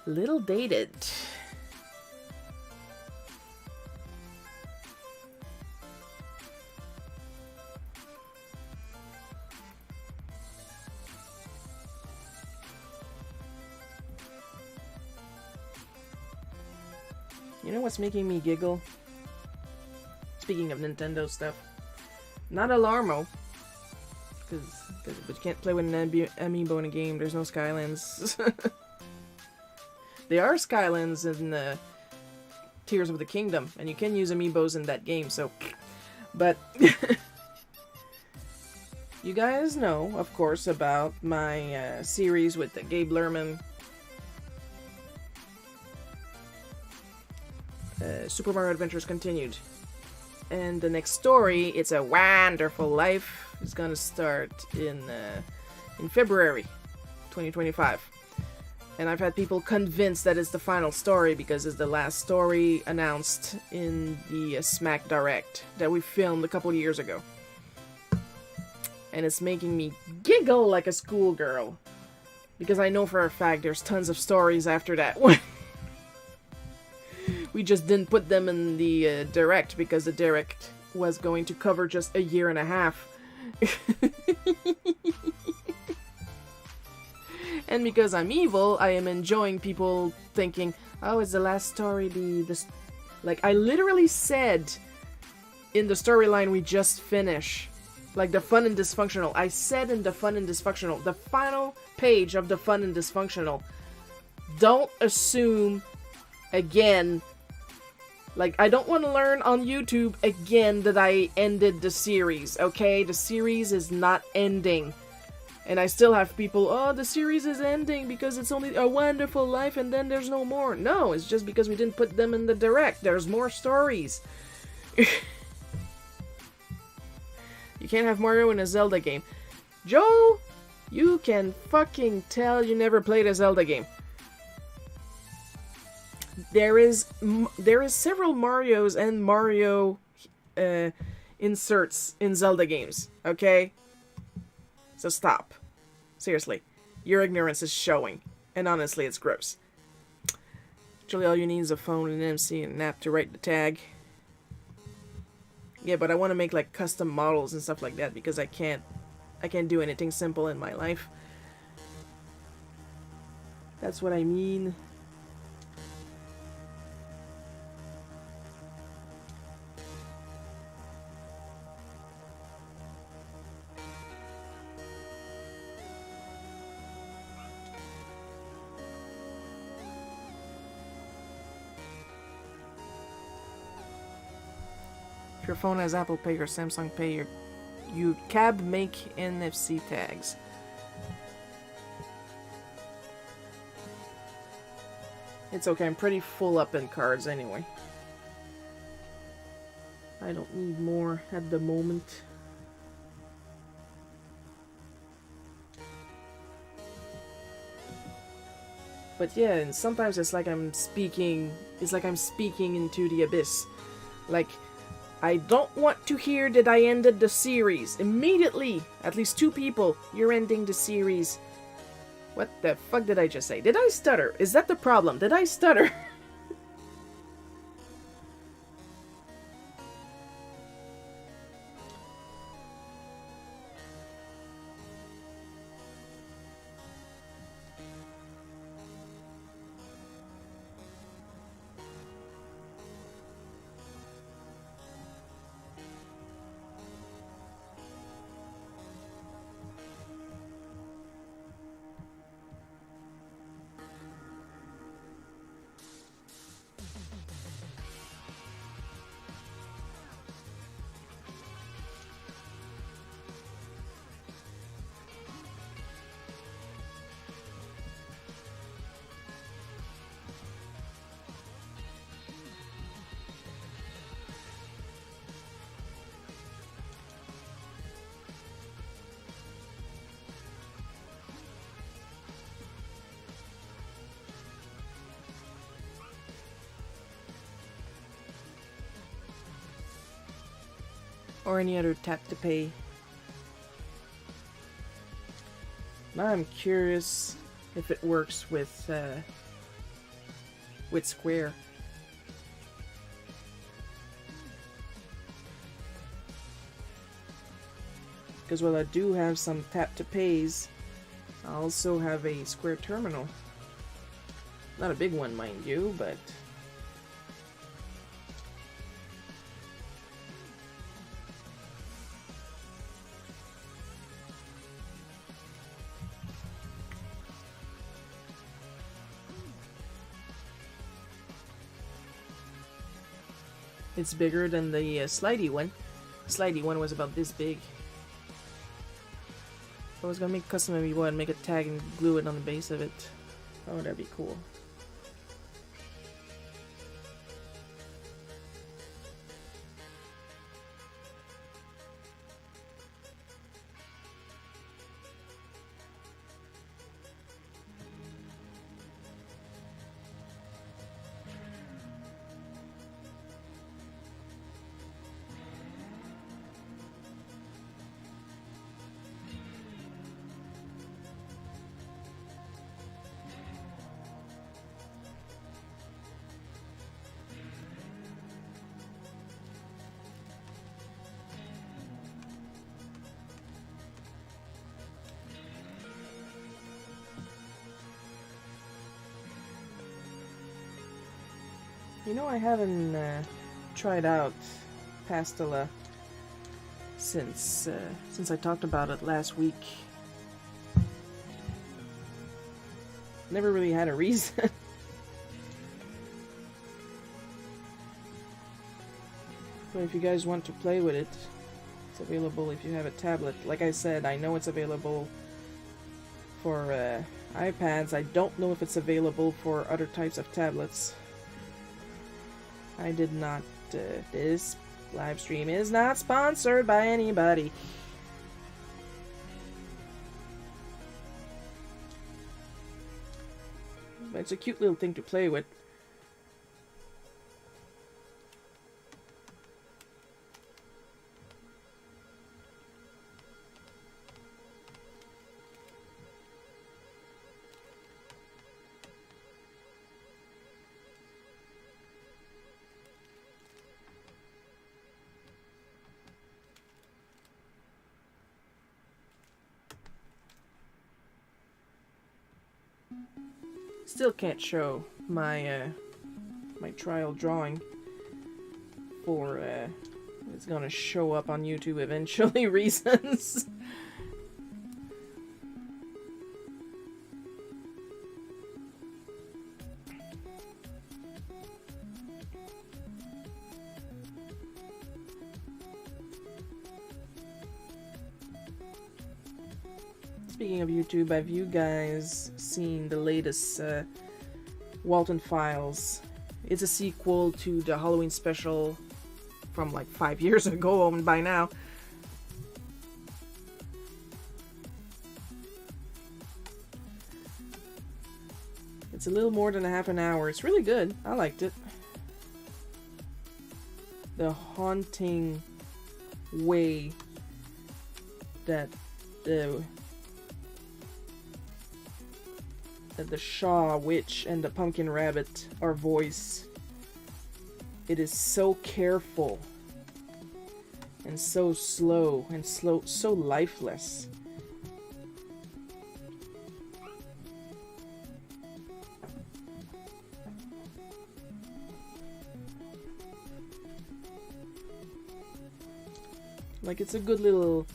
little dated. You know what's making me giggle? Speaking of Nintendo stuff, not Alarmo. But you can't play with an amiibo in a game. There's no Skylands. There are Skylands in Tears of the Kingdom, and you can use amiibos in that game, so... But... You guys know, of course, about my series with Gabe Lerman. Super Mario Adventures Continued. And the next story, It's a Wonderful Life, is gonna start in February 2025. And I've had people convinced that it's the final story because it's the last story announced in the Smack Direct that we filmed a couple years ago. And it's making me giggle like a schoolgirl. Because I know for a fact there's tons of stories after that one. We just didn't put them in the Direct because the Direct was going to cover just a year and a half. And because I'm evil, I am enjoying people thinking, oh, is the last story like, I literally said in the storyline we just finished, like the Fun and Dysfunctional, I said in the Fun and Dysfunctional, the final page of the Fun and Dysfunctional, don't assume again, like, I don't want to learn on YouTube again that I ended the series, okay? The series is not ending. And I still have people, oh, the series is ending because it's only A Wonderful Life and then there's no more. No, it's just because we didn't put them in the Direct. There's more stories. You can't have Mario in a Zelda game. Joe, you can fucking tell you never played a Zelda game. There is several Marios and Mario inserts in Zelda games, okay? So stop. Seriously. Your ignorance is showing. And honestly, it's gross. Actually, all you need is a phone, an MC, and an app to write the tag. Yeah, but I want to make, like, custom models and stuff like that because I can't do anything simple in my life. That's what I mean. If your phone has Apple Pay or Samsung Pay, you cab make NFC tags. It's okay, I'm pretty full up in cards anyway. I don't need more at the moment. But yeah, and sometimes it's like I'm speaking into the abyss. Like, I don't want to hear that I ended the series. Immediately, at least 2 people, you're ending the series. What the fuck did I just say? Did I stutter? Is that the problem? Did I stutter? Or any other tap to pay. Now I'm curious if it works with Square. Because while I do have some tap to pays, I also have a Square terminal. Not a big one, mind you, but it's bigger than the slidey one. The slidey one was about this big. I was gonna make a custom MV1 and make a tag and glue it on the base of it. Oh, that'd be cool. You know, I haven't tried out Pastilla since I talked about it last week. Never really had a reason. But if you guys want to play with it, it's available if you have a tablet. Like I said, I know it's available for iPads. I don't know if it's available for other types of tablets. I did not, this live stream is not sponsored by anybody. But it's a cute little thing to play with. Still can't show my my trial drawing for it's gonna show up on YouTube eventually reasons. Speaking of YouTube, have you guys seen the latest Walton Files? It's a sequel to the Halloween special from like 5 years ago by now. It's a little more than a half an hour. It's really good. I liked it. The haunting way that the Shaw witch and the pumpkin rabbit are voiced. It is so careful and so slow and so lifeless. Like, it's a good little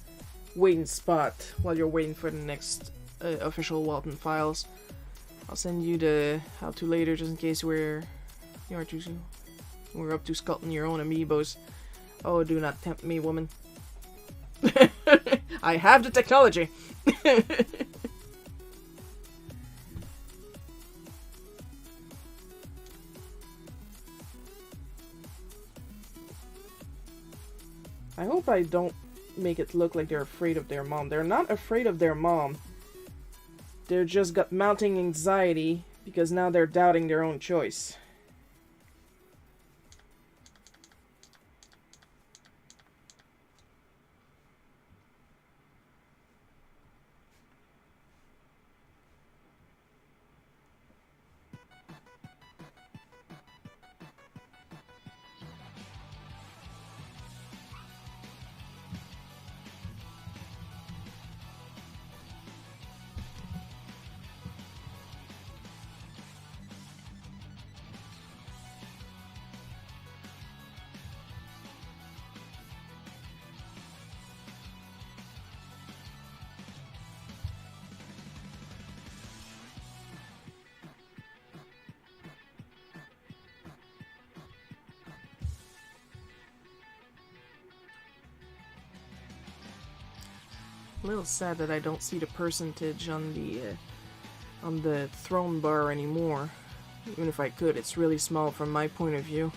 waiting spot while you're waiting for the next official Walton Files. I'll send you the how-to later, just in case we're up to sculpting your own amiibos. Oh, do not tempt me, woman. I have the technology. I hope I don't make it look like they're afraid of their mom. They're not afraid of their mom. They're just got mounting anxiety because now they're doubting their own choice. A little sad that I don't see the percentage on the throne bar anymore. Even if I could, it's really small from my point of view.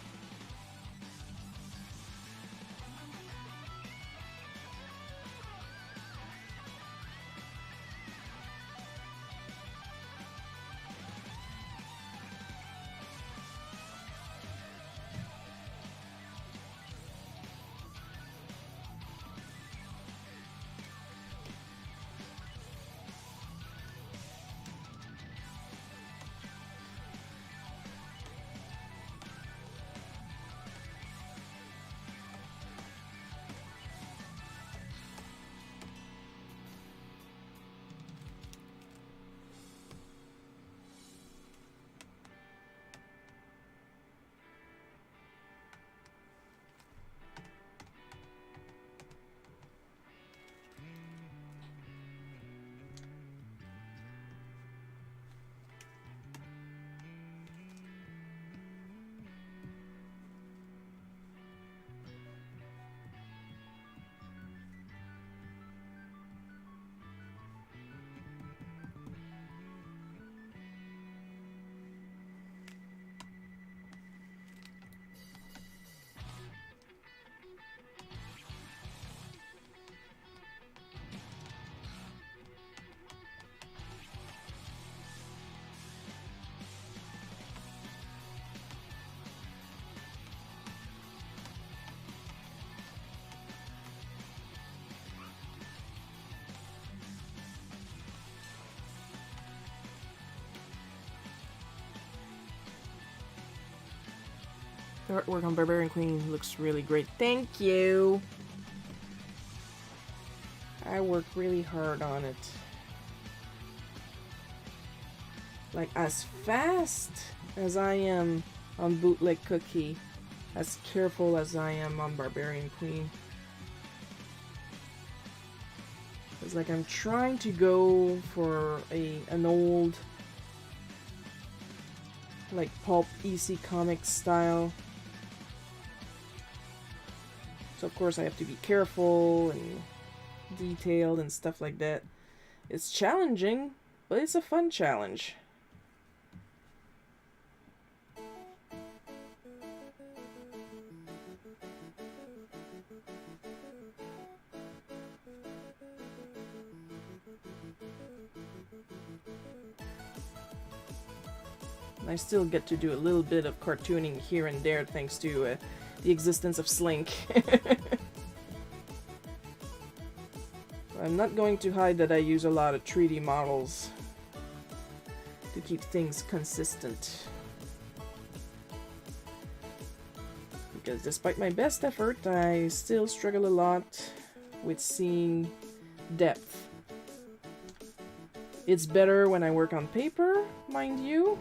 The artwork on Barbarian Queen looks really great. Thank you! I worked really hard on it. Like, as fast as I am on Bootleg Cookie, as careful as I am on Barbarian Queen. It's like I'm trying to go for an old, like, pulp EC Comics style. So of course I have to be careful and detailed and stuff like that. It's challenging, but it's a fun challenge. I still get to do a little bit of cartooning here and there thanks to the existence of Slink. I'm not going to hide that I use a lot of 3D models to keep things consistent. Because despite my best effort, I still struggle a lot with seeing depth. It's better when I work on paper, mind you.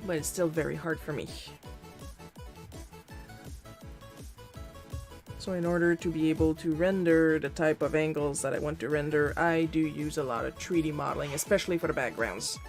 But it's still very hard for me. So in order to be able to render the type of angles that I want to render, I do use a lot of 3D modeling, especially for the backgrounds.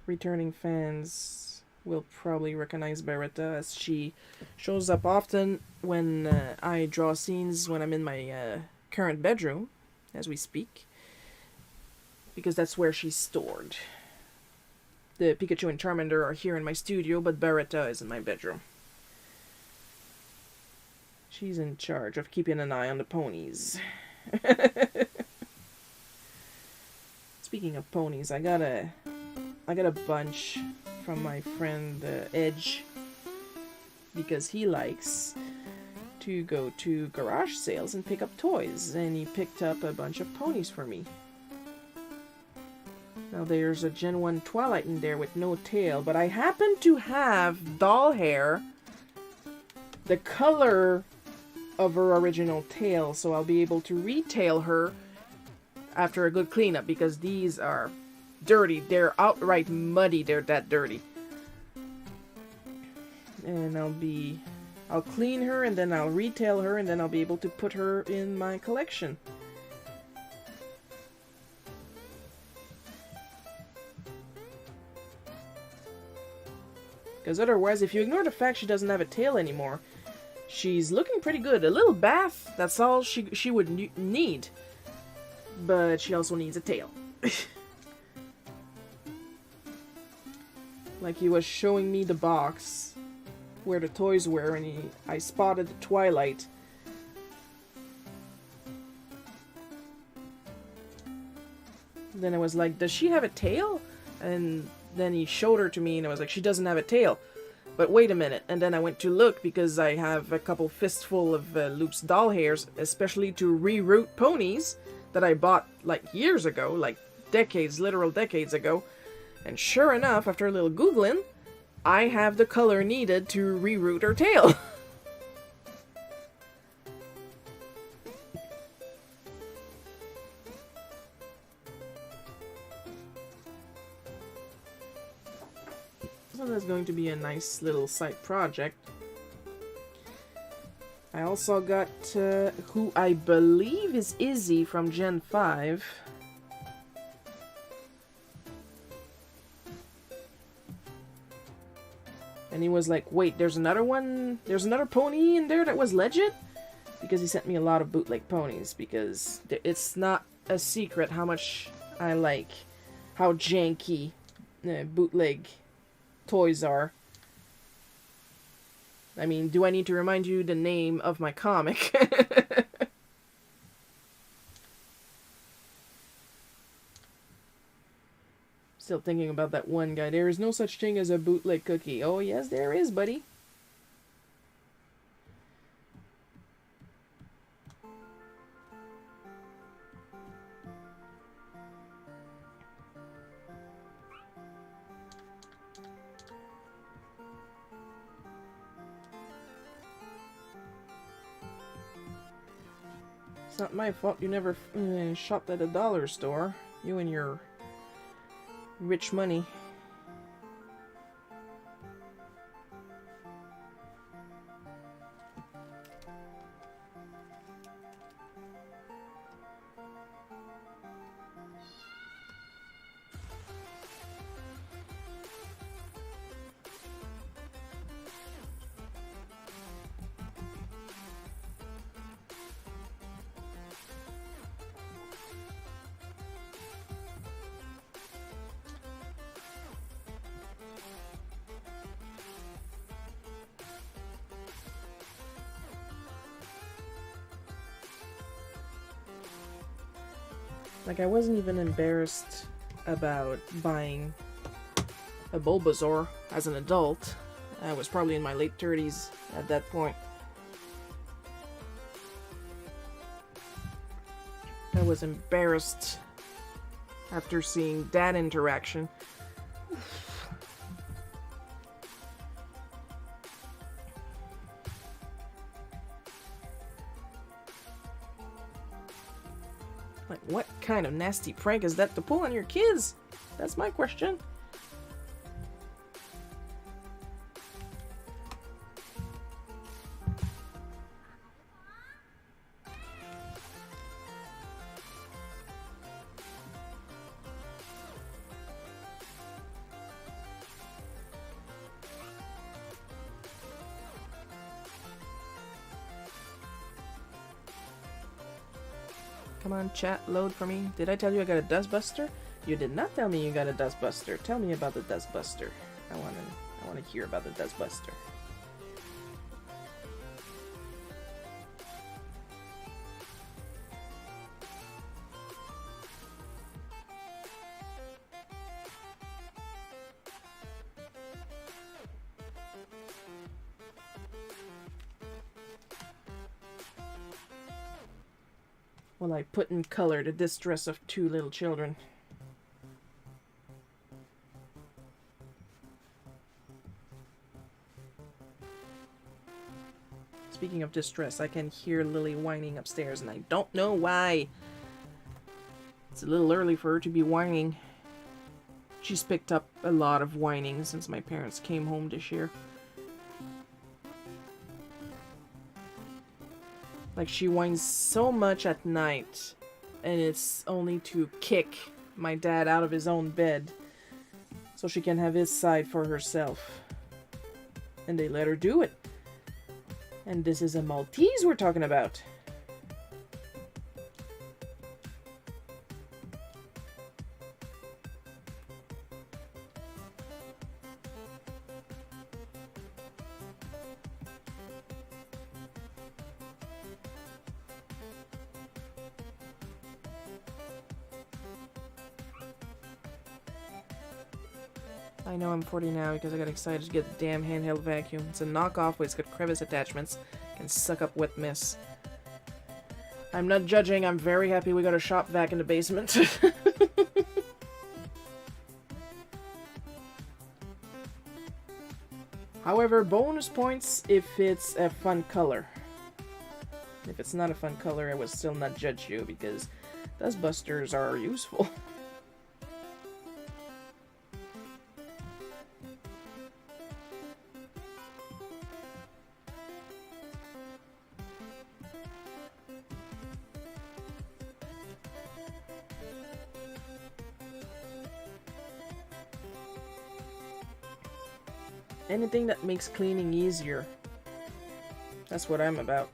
Returning fans will probably recognize Beretta, as she shows up often when I draw scenes when I'm in my current bedroom, as we speak, because that's where she's stored. The Pikachu and Charmander are here in my studio, but Beretta is in my bedroom. She's in charge of keeping an eye on the ponies. Speaking of ponies, I got a bunch from my friend Edge, because he likes to go to garage sales and pick up toys, and he picked up a bunch of ponies for me. Now there's a Gen 1 Twilight in there with no tail, but I happen to have doll hair the color of her original tail, so I'll be able to retail her after a good cleanup, because these are dirty. They're outright muddy. They're that dirty. And I'll clean her, and then I'll retail her, and then I'll be able to put her in my collection. Because otherwise, if you ignore the fact she doesn't have a tail anymore, she's looking pretty good. A little bath, that's all she would need. But she also needs a tail. Like, he was showing me the box where the toys were, and I spotted the Twilight. Then I was like, does she have a tail? And then he showed her to me, and I was like, she doesn't have a tail. But wait a minute. And then I went to look, because I have a couple fistful of loose doll hairs, especially to reroute ponies that I bought like years ago, like decades, literal decades ago. And sure enough, after a little Googling, I have the color needed to reroute her tail. So that's going to be a nice little side project. I also got who I believe is Izzy from Gen 5. And he was like, wait, there's another one? There's another pony in there that was legit? Because he sent me a lot of bootleg ponies, because it's not a secret how much I like how janky bootleg toys are. I mean, do I need to remind you the name of my comic? Still thinking about that one guy. There is no such thing as a bootleg cookie. Oh, yes, there is, buddy. It's not my fault you never shopped at a dollar store. You and your rich money. Like, I wasn't even embarrassed about buying a Bulbasaur as an adult. I was probably in my late 30s at that point. I was embarrassed after seeing that interaction. Like, what kind of nasty prank is that to pull on your kids? That's my question. Come on, chat, load for me. Did I tell you I got a dustbuster? You did not tell me you got a dustbuster. Tell me about the dustbuster. I wanna hear about the dustbuster. Well, I put in color the distress of two little children. Speaking of distress, I can hear Lily whining upstairs, and I don't know why. It's a little early for her to be whining. She's picked up a lot of whining since my parents came home this year. Like, she whines so much at night, and it's only to kick my dad out of his own bed so she can have his side for herself. And they let her do it. And this is a Maltese we're talking about. I know I'm 40 now because I got excited to get the damn handheld vacuum. It's a knockoff, but it's got crevice attachments. Can suck up wet mess. I'm not judging, I'm very happy we got a shop vac in the basement. However, bonus points if it's a fun color. If it's not a fun color, I would still not judge you because dustbusters are useful. Anything that makes cleaning easier. That's what I'm about.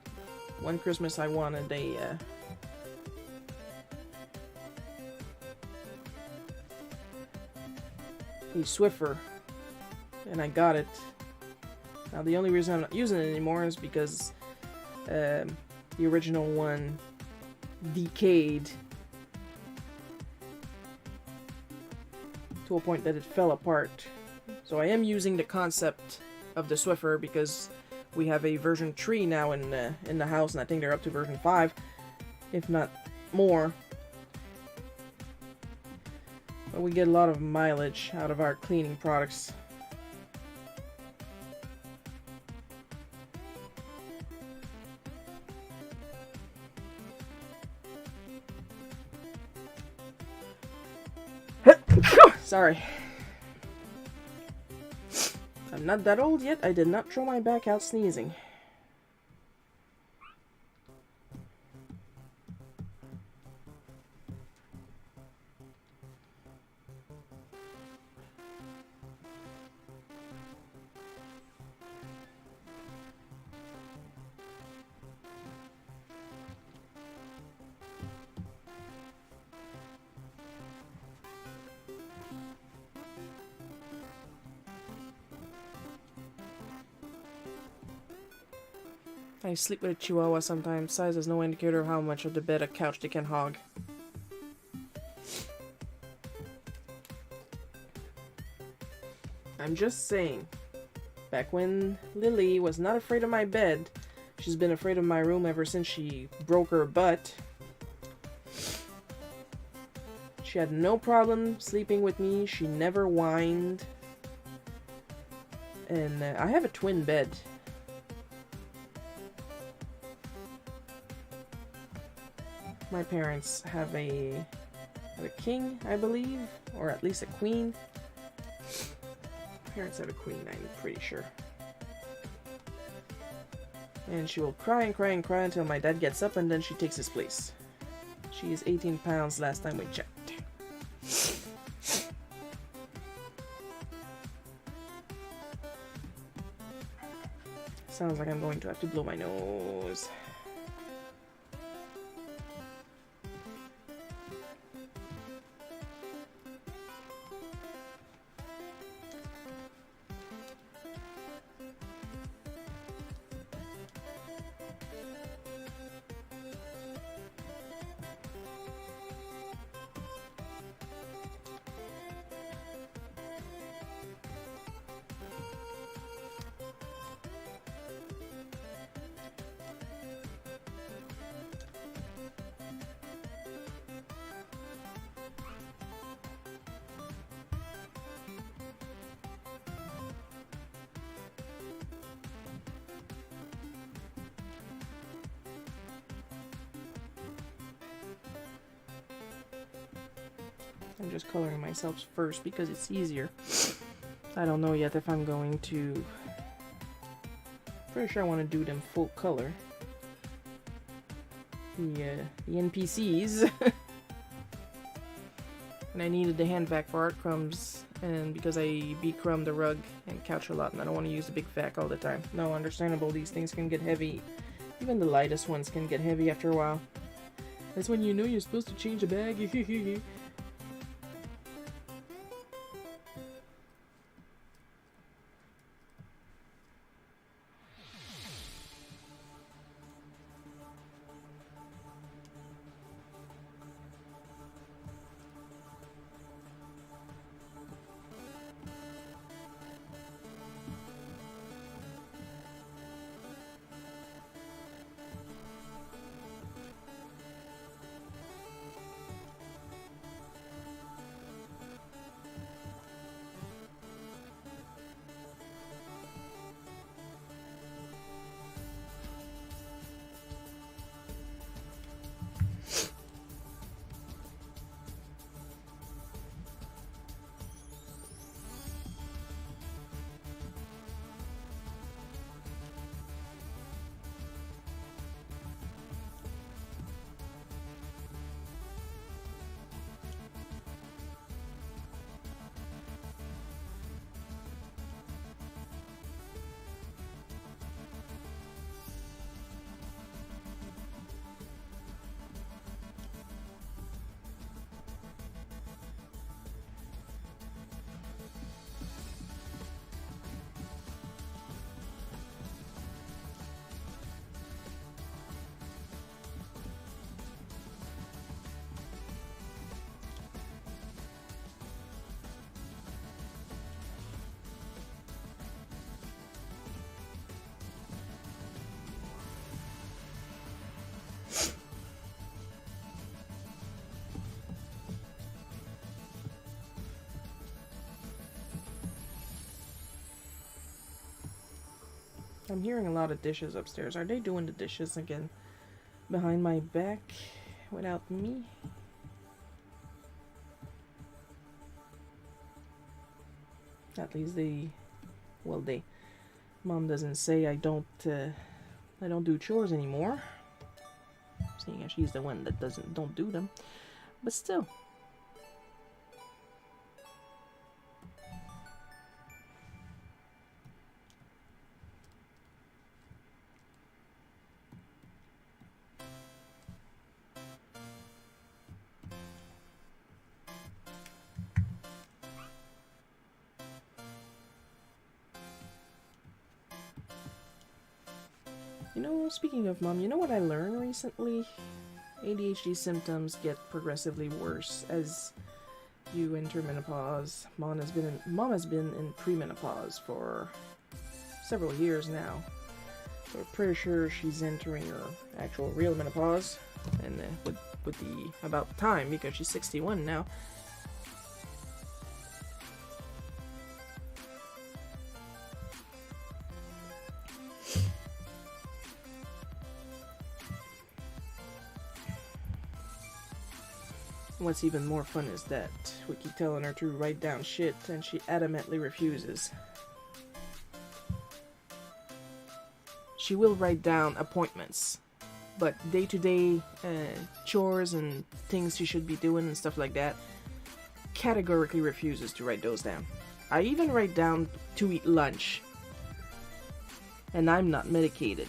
One Christmas I wanted a Swiffer, and I got it. Now the only reason I'm not using it anymore is because the original one decayed to a point that it fell apart. So I am using the concept of the Swiffer because we have a version 3 now in the house, and I think they're up to version 5, if not more. But we get a lot of mileage out of our cleaning products. Sorry. I'm not that old yet. I did not throw my back out sneezing. I sleep with a chihuahua sometimes. Size is no indicator of how much of the bed or couch they can hog. I'm just saying. Back when Lily was not afraid of my bed, she's been afraid of my room ever since she broke her butt. She had no problem sleeping with me. She never whined. And I have a twin bed. My parents have a king, I believe, or at least a queen. My parents have a queen, I'm pretty sure. And she will cry and cry and cry until my dad gets up, and then she takes his place. She is 18 pounds last time we checked. Sounds like I'm going to have to blow my nose. I'm just coloring myself first because it's easier. I don't know yet if I'm going to... Pretty sure I want to do them full color. The NPCs. And I needed the hand vac for art crumbs, and because I beat crumb the rug and couch a lot, and I don't want to use the big vac all the time. No, understandable, these things can get heavy. Even the lightest ones can get heavy after a while. That's when you know you're supposed to change a bag. I'm hearing a lot of dishes upstairs. Are they doing the dishes again behind my back without me? At least they, well, Mom doesn't say I don't do chores anymore. Seeing as she's the one that don't do them. But still. You know, speaking of Mom, you know what I learned recently? ADHD symptoms get progressively worse as you enter menopause. Mom has been in premenopause for several years now. So we're pretty sure she's entering her actual real menopause, and would be about time because she's 61 now. What's even more fun is that we keep telling her to write down shit, and she adamantly refuses. She will write down appointments, but day-to-day chores and things she should be doing and stuff like that, categorically refuses to write those down. I even write down to eat lunch, and I'm not medicated.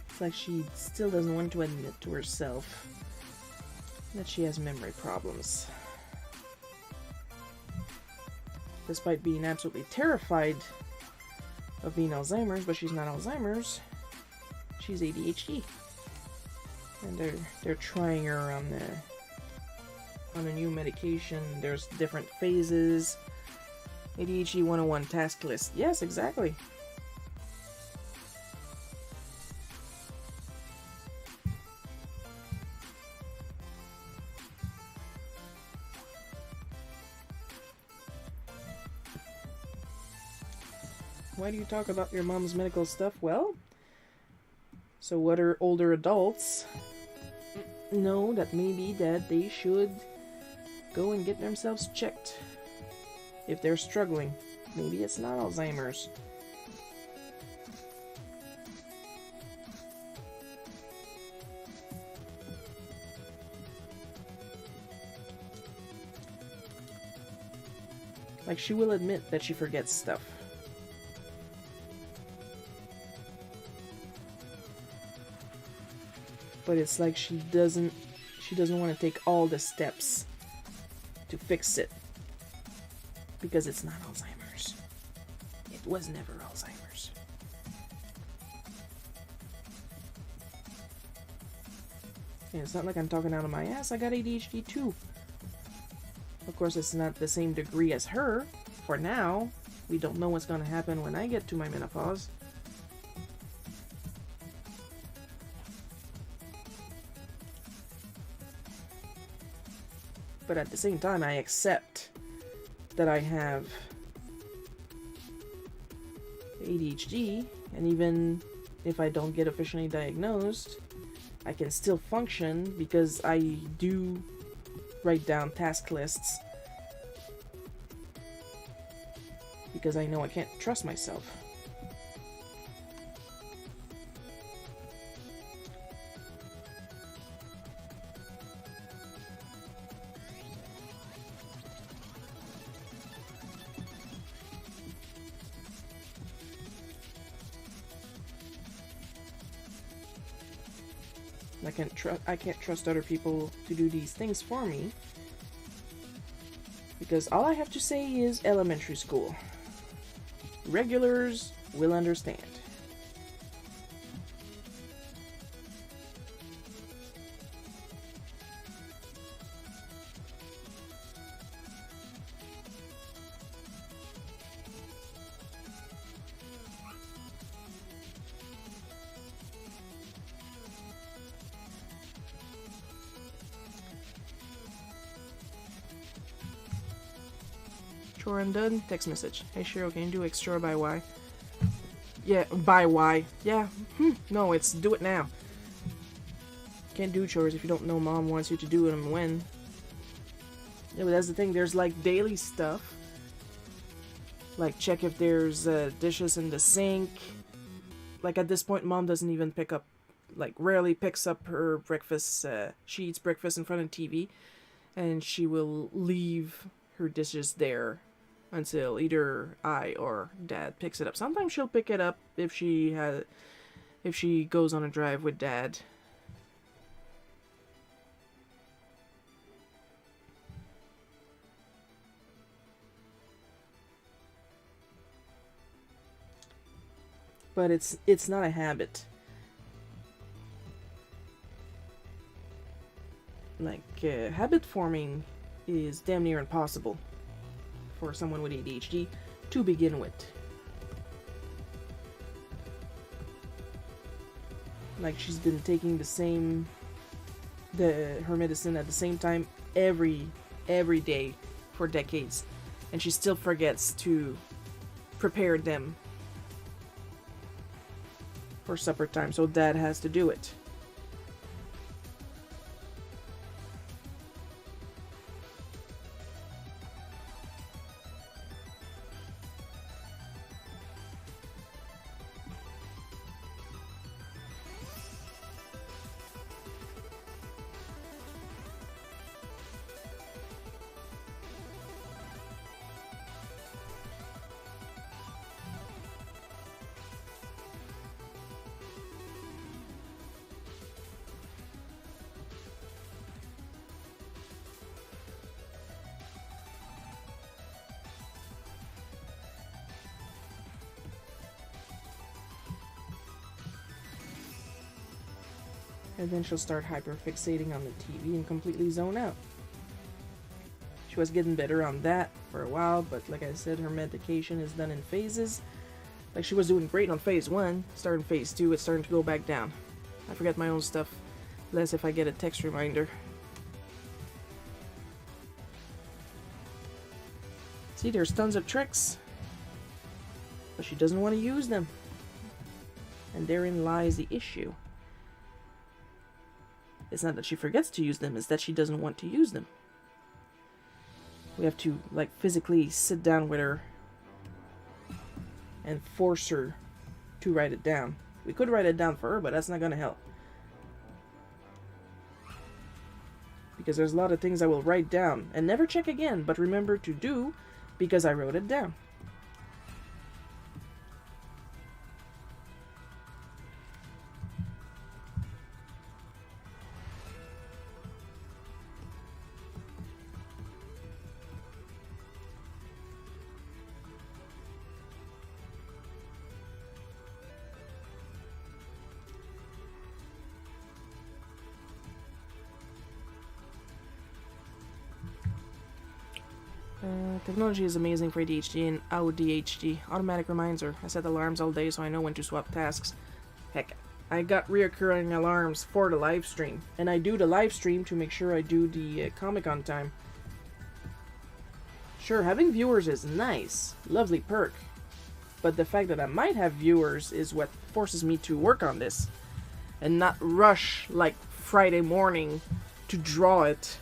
It's like she still doesn't want to admit to herself that she has memory problems. Despite being absolutely terrified of being Alzheimer's, but she's not Alzheimer's. She's ADHD. And they're trying her on a new medication. There's different phases. ADHD 101 task list. Yes, exactly. Why do you talk about your mom's medical stuff? Well, so other older adults know that maybe that they should go and get themselves checked. If they're struggling, maybe it's not Alzheimer's. Like, she will admit that she forgets stuff. But it's like she doesn't want to take all the steps to fix it. Because it's not Alzheimer's. It was never Alzheimer's. And it's not like I'm talking out of my ass. I got ADHD too. Of course, it's not the same degree as her. For now, we don't know what's going to happen when I get to my menopause. But at the same time, I accept that I have ADHD, and even if I don't get officially diagnosed, I can still function because I do write down task lists because I know I can't trust myself. I can't trust other people to do these things for me Because all I have to say is elementary school. Regulars will understand. Chore undone. Text message. Hey Cheryl, can you do extra by Y? Yeah, by Y. Yeah. No, it's do it now. Can't do chores if you don't know mom wants you to do them when. Yeah, but that's the thing. There's like daily stuff. Like check if there's dishes in the sink. Like at this point, mom doesn't even pick up, like rarely picks up her breakfast. She eats breakfast in front of the TV, and she will leave her dishes there until either I or dad picks it up. Sometimes she'll pick it up if she goes on a drive with dad. But it's not a habit. Like habit forming is damn near impossible for someone with ADHD to begin with. Like she's been taking her medicine at the same time every day for decades, and she still forgets to prepare them for supper time, so dad has to do it. And then she'll start hyperfixating on the TV and completely zone out. She was getting better on that for a while, but like I said, her medication is done in phases. Like she was doing great on phase 1, starting phase 2, it's starting to go back down. I forget my own stuff, less if I get a text reminder. See, there's tons of tricks, but she doesn't want to use them. And therein lies the issue. It's not that she forgets to use them, it's that she doesn't want to use them. We have to, like, physically sit down with her and force her to write it down. We could write it down for her, but that's not gonna help. Because there's a lot of things I will write down and never check again, but remember to do because I wrote it down. Technology is amazing for ADHD and ODHD. Automatic reminds-er. I set alarms all day so I know when to swap tasks. Heck, I got reoccurring alarms for the live stream. And I do the live stream to make sure I do the comic on time. Sure, having viewers is nice. Lovely perk. But the fact that I might have viewers is what forces me to work on this. And not rush like Friday morning to draw it.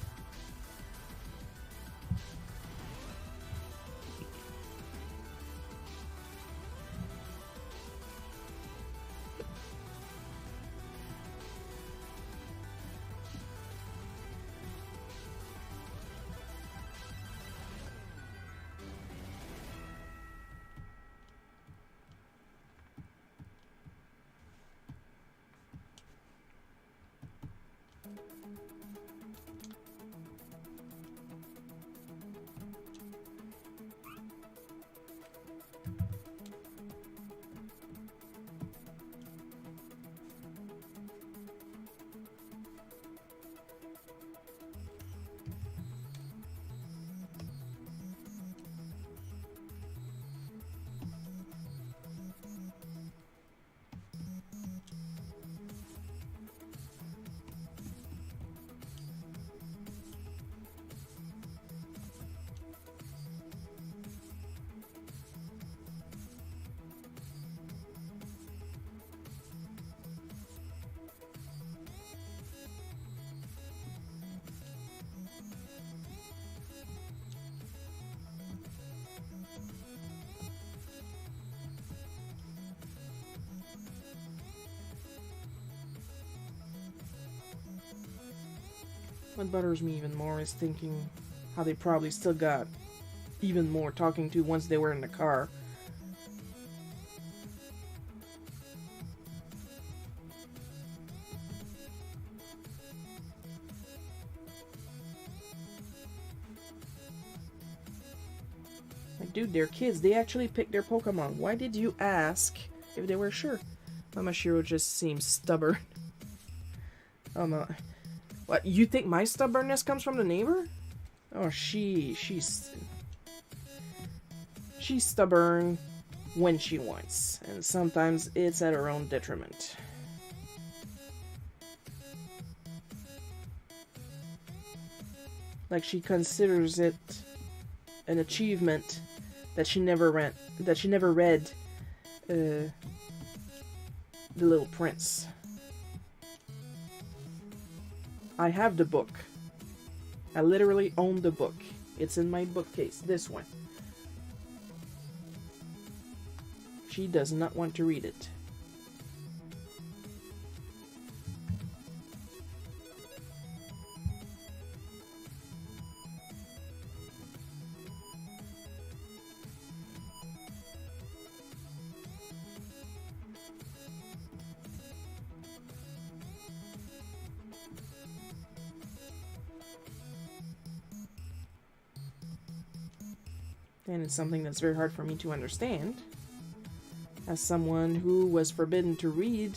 What bothers me even more is thinking how they probably still got even more talking to once they were in the car. Like, dude, they're kids. They actually picked their Pokemon. Why did you ask if they were sure? Mamashiro just seems stubborn. Oh no. What, you think my stubbornness comes from the neighbor? Oh, she's stubborn when she wants, and sometimes it's at her own detriment. Like, she considers it an achievement that she never read The Little Prince. I have the book. I literally own the book. It's in my bookcase. This one. She does not want to read it. And it's something that's very hard for me to understand. As someone who was forbidden to read,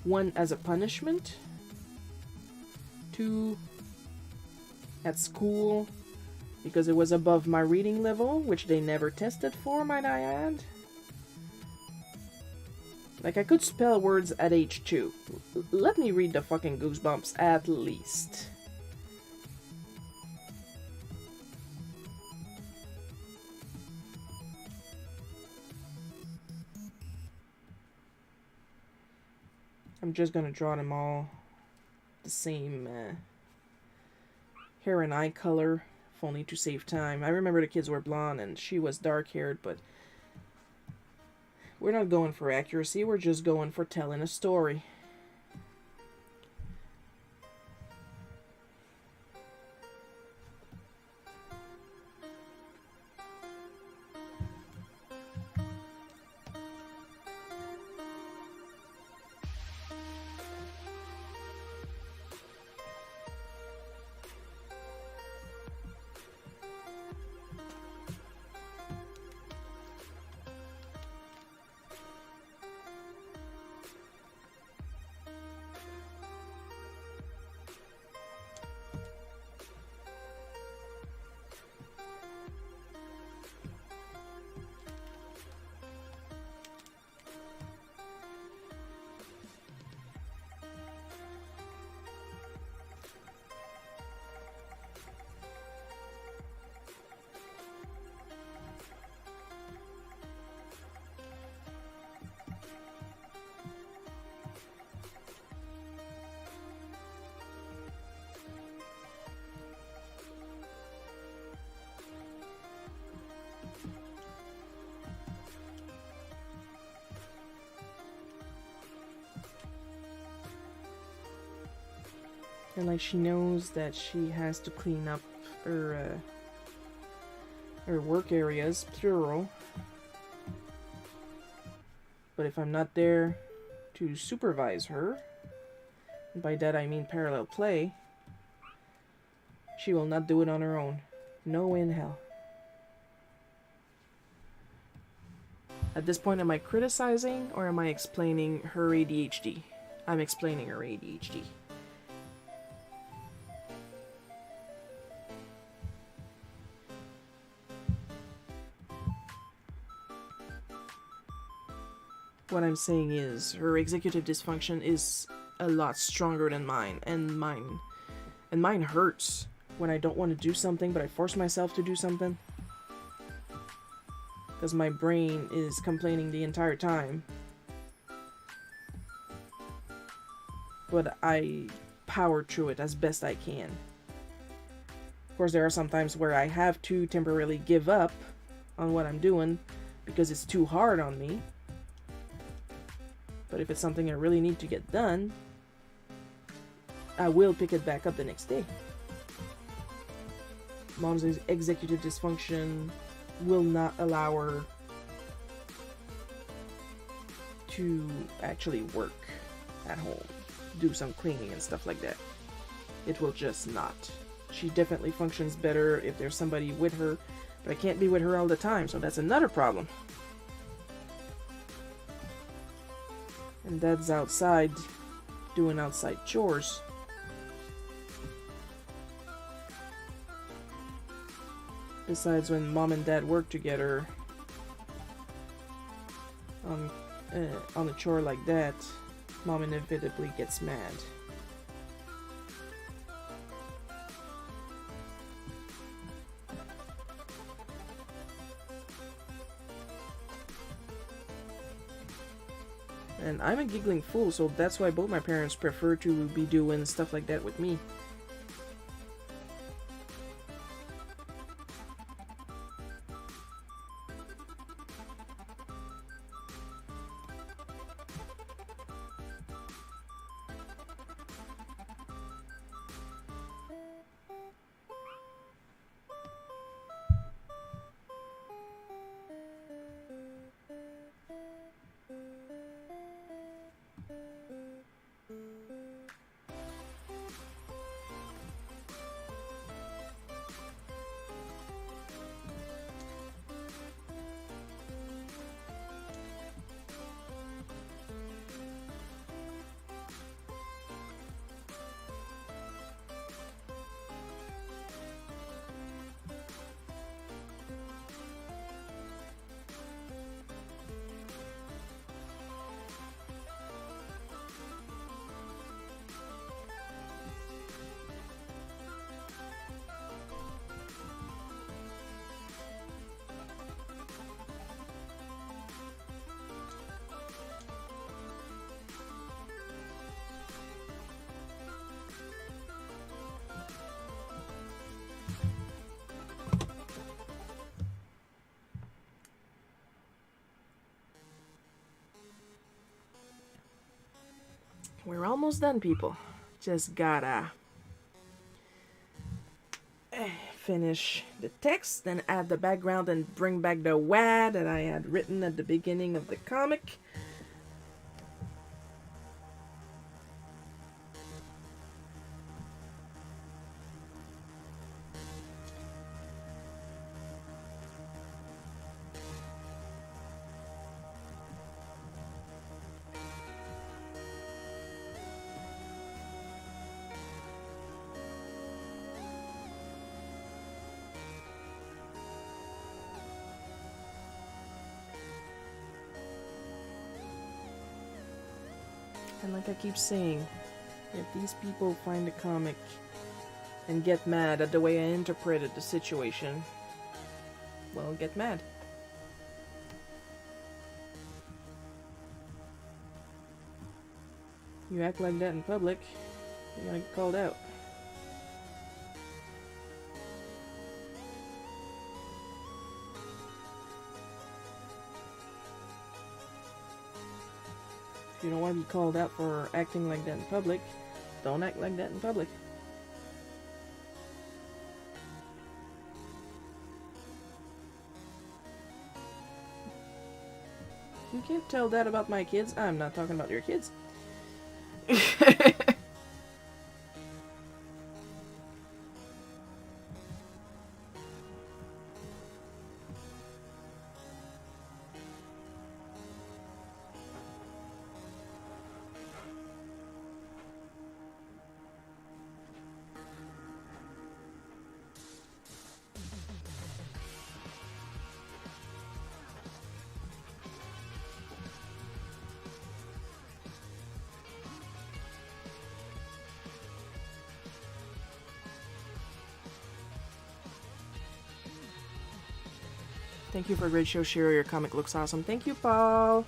one, as a punishment, two, at school, because it was above my reading level, which they never tested for, might I add. Like, I could spell words at age 2. Let me read the fucking Goosebumps, at least. I'm just gonna draw them all the same hair and eye color, if only to save time. I remember the kids were blonde and she was dark-haired, but we're not going for accuracy, we're just going for telling a story. And like, she knows that she has to clean up her work areas, plural. But if I'm not there to supervise her, and by that I mean parallel play, she will not do it on her own. No way in hell. At this point, am I criticizing or am I explaining her ADHD? I'm explaining her ADHD. What I'm saying is, her executive dysfunction is a lot stronger than mine, and mine hurts when I don't want to do something, but I force myself to do something. Because my brain is complaining the entire time. But I power through it as best I can. course, there are some times where I have to temporarily give up on what I'm doing because it's too hard on me. But if it's something I really need to get done, I will pick it back up the next day. Mom's executive dysfunction will not allow her to actually work at home, do some cleaning and stuff like that. It will just not. She definitely functions better if there's somebody with her, but I can't be with her all the time, so that's another problem. And Dad's outside doing outside chores. Besides, when Mom and Dad work together on a chore like that, Mom inevitably gets mad. And I'm a giggling fool, so that's why both my parents prefer to be doing stuff like that with me. We're almost done, people. Just gotta finish the text, then add the background and bring back the wah that I had written at the beginning of the comic. And like I keep saying, if these people find the comic and get mad at the way I interpreted the situation, well, get mad. You act like that in public, you're gonna get called out. If you don't want to be called out for acting like that in public, don't act like that in public. You can't tell that about my kids. I'm not talking about your kids. Thank you for a great show, Shiro. Your comic looks awesome. Thank you, Paul.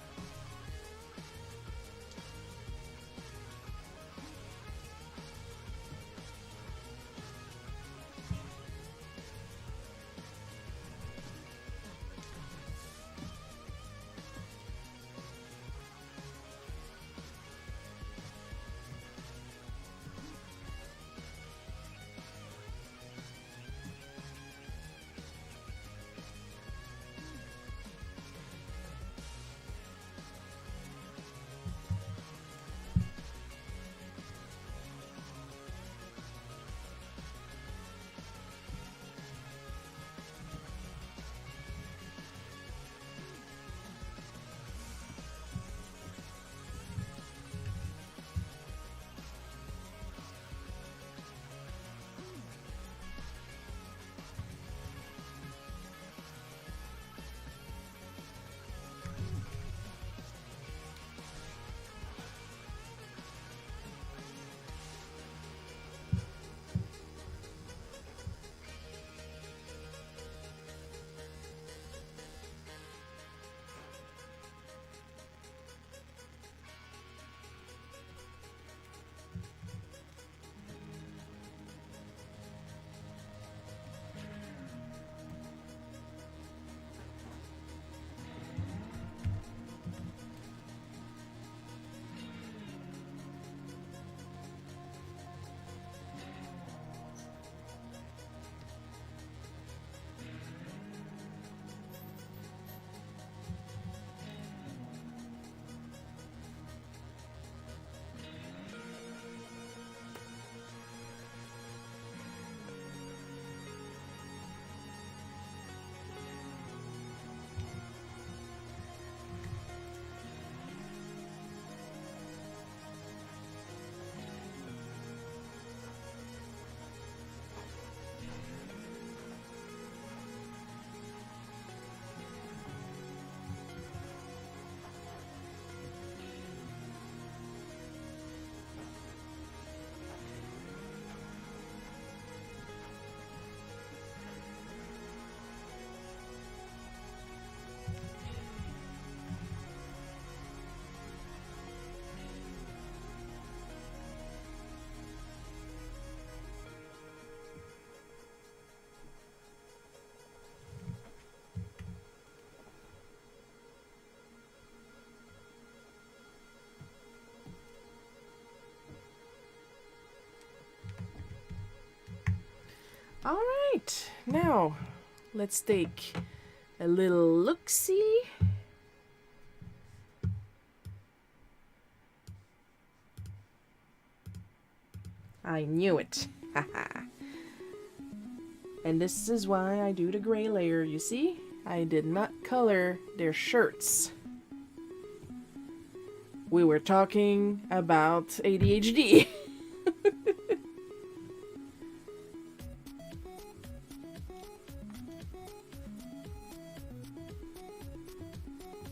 Alright, now let's take a little look-see. I knew it. Haha. And this is why I do the gray layer, you see? I did not color their shirts. We were talking about ADHD.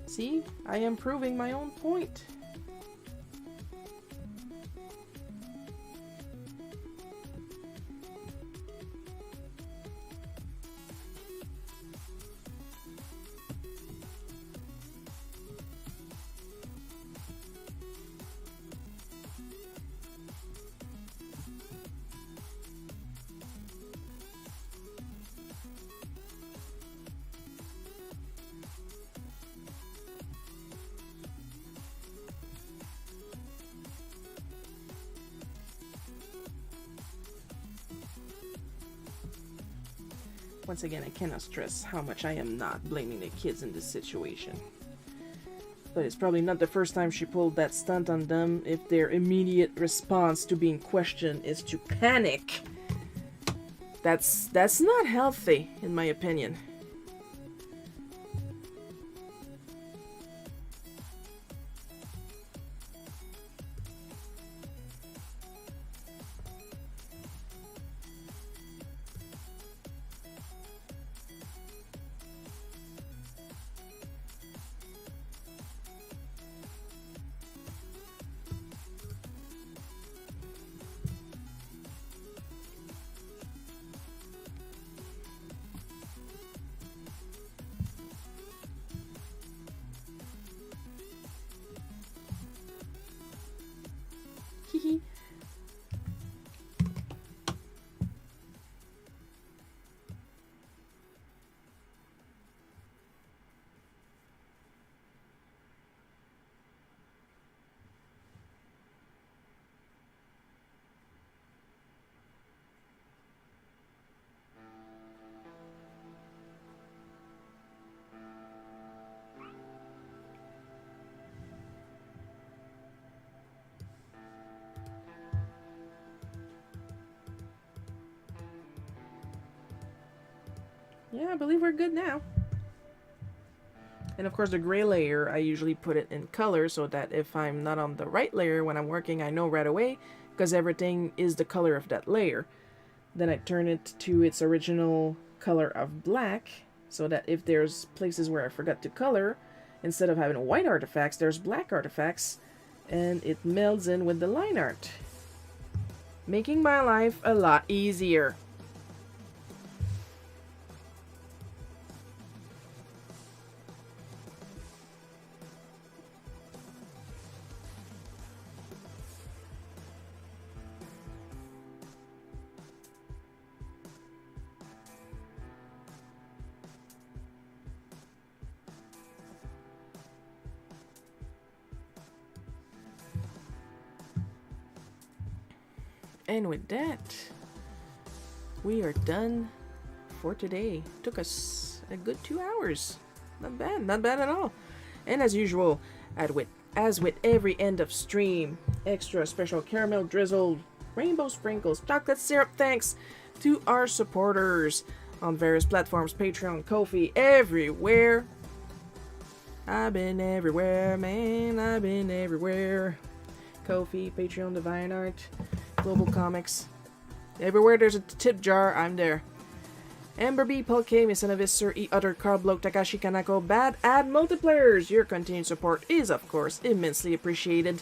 See? I am proving my own point. Once again, I cannot stress how much I am not blaming the kids in this situation. But it's probably not the first time she pulled that stunt on them if their immediate response to being questioned is to panic. That's not healthy, in my opinion. Hehe. Yeah, I believe we're good now. And of course the gray layer, I usually put it in color so that if I'm not on the right layer when I'm working, I know right away because everything is the color of that layer. Then I turn it to its original color of black so that if there's places where I forgot to color, instead of having white artifacts, there's black artifacts and it melds in with the line art, making my life a lot easier. And with that, we are done for today. Took us a good 2 hours. Not bad at all. And as usual, as with every end of stream, extra special caramel drizzled rainbow sprinkles, chocolate syrup thanks to our supporters on various platforms, Patreon, Ko-fi, everywhere. I've been everywhere, man. I've been everywhere. Ko-fi, Patreon, Divine Art, Global Comics. Everywhere there's a tip jar, I'm there. Amber B, Paul K, Misanavisser, E, Utter, Carl Bloke, Takashi Kanako, Bad Ad Multiplayers. Your continued support is, of course, immensely appreciated.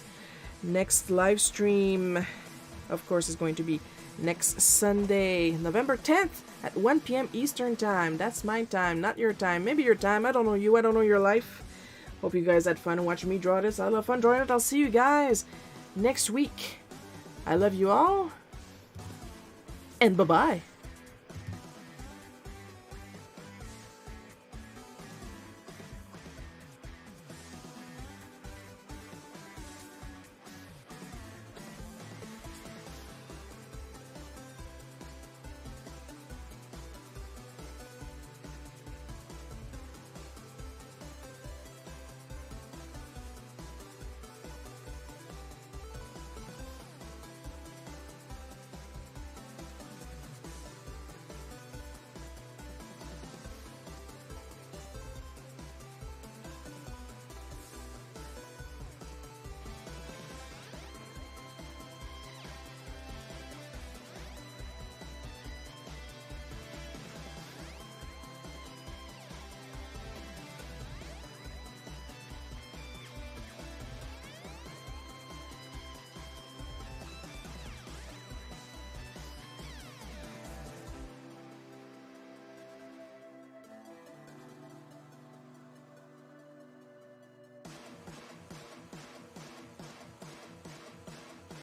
Next live stream, of course, is going to be next Sunday, November 10th at 1 p.m. Eastern Time. That's my time, not your time. Maybe your time. I don't know you. I don't know your life. Hope you guys had fun watching me draw this. I love fun drawing it. I'll see you guys next week. I love you all. And bye-bye.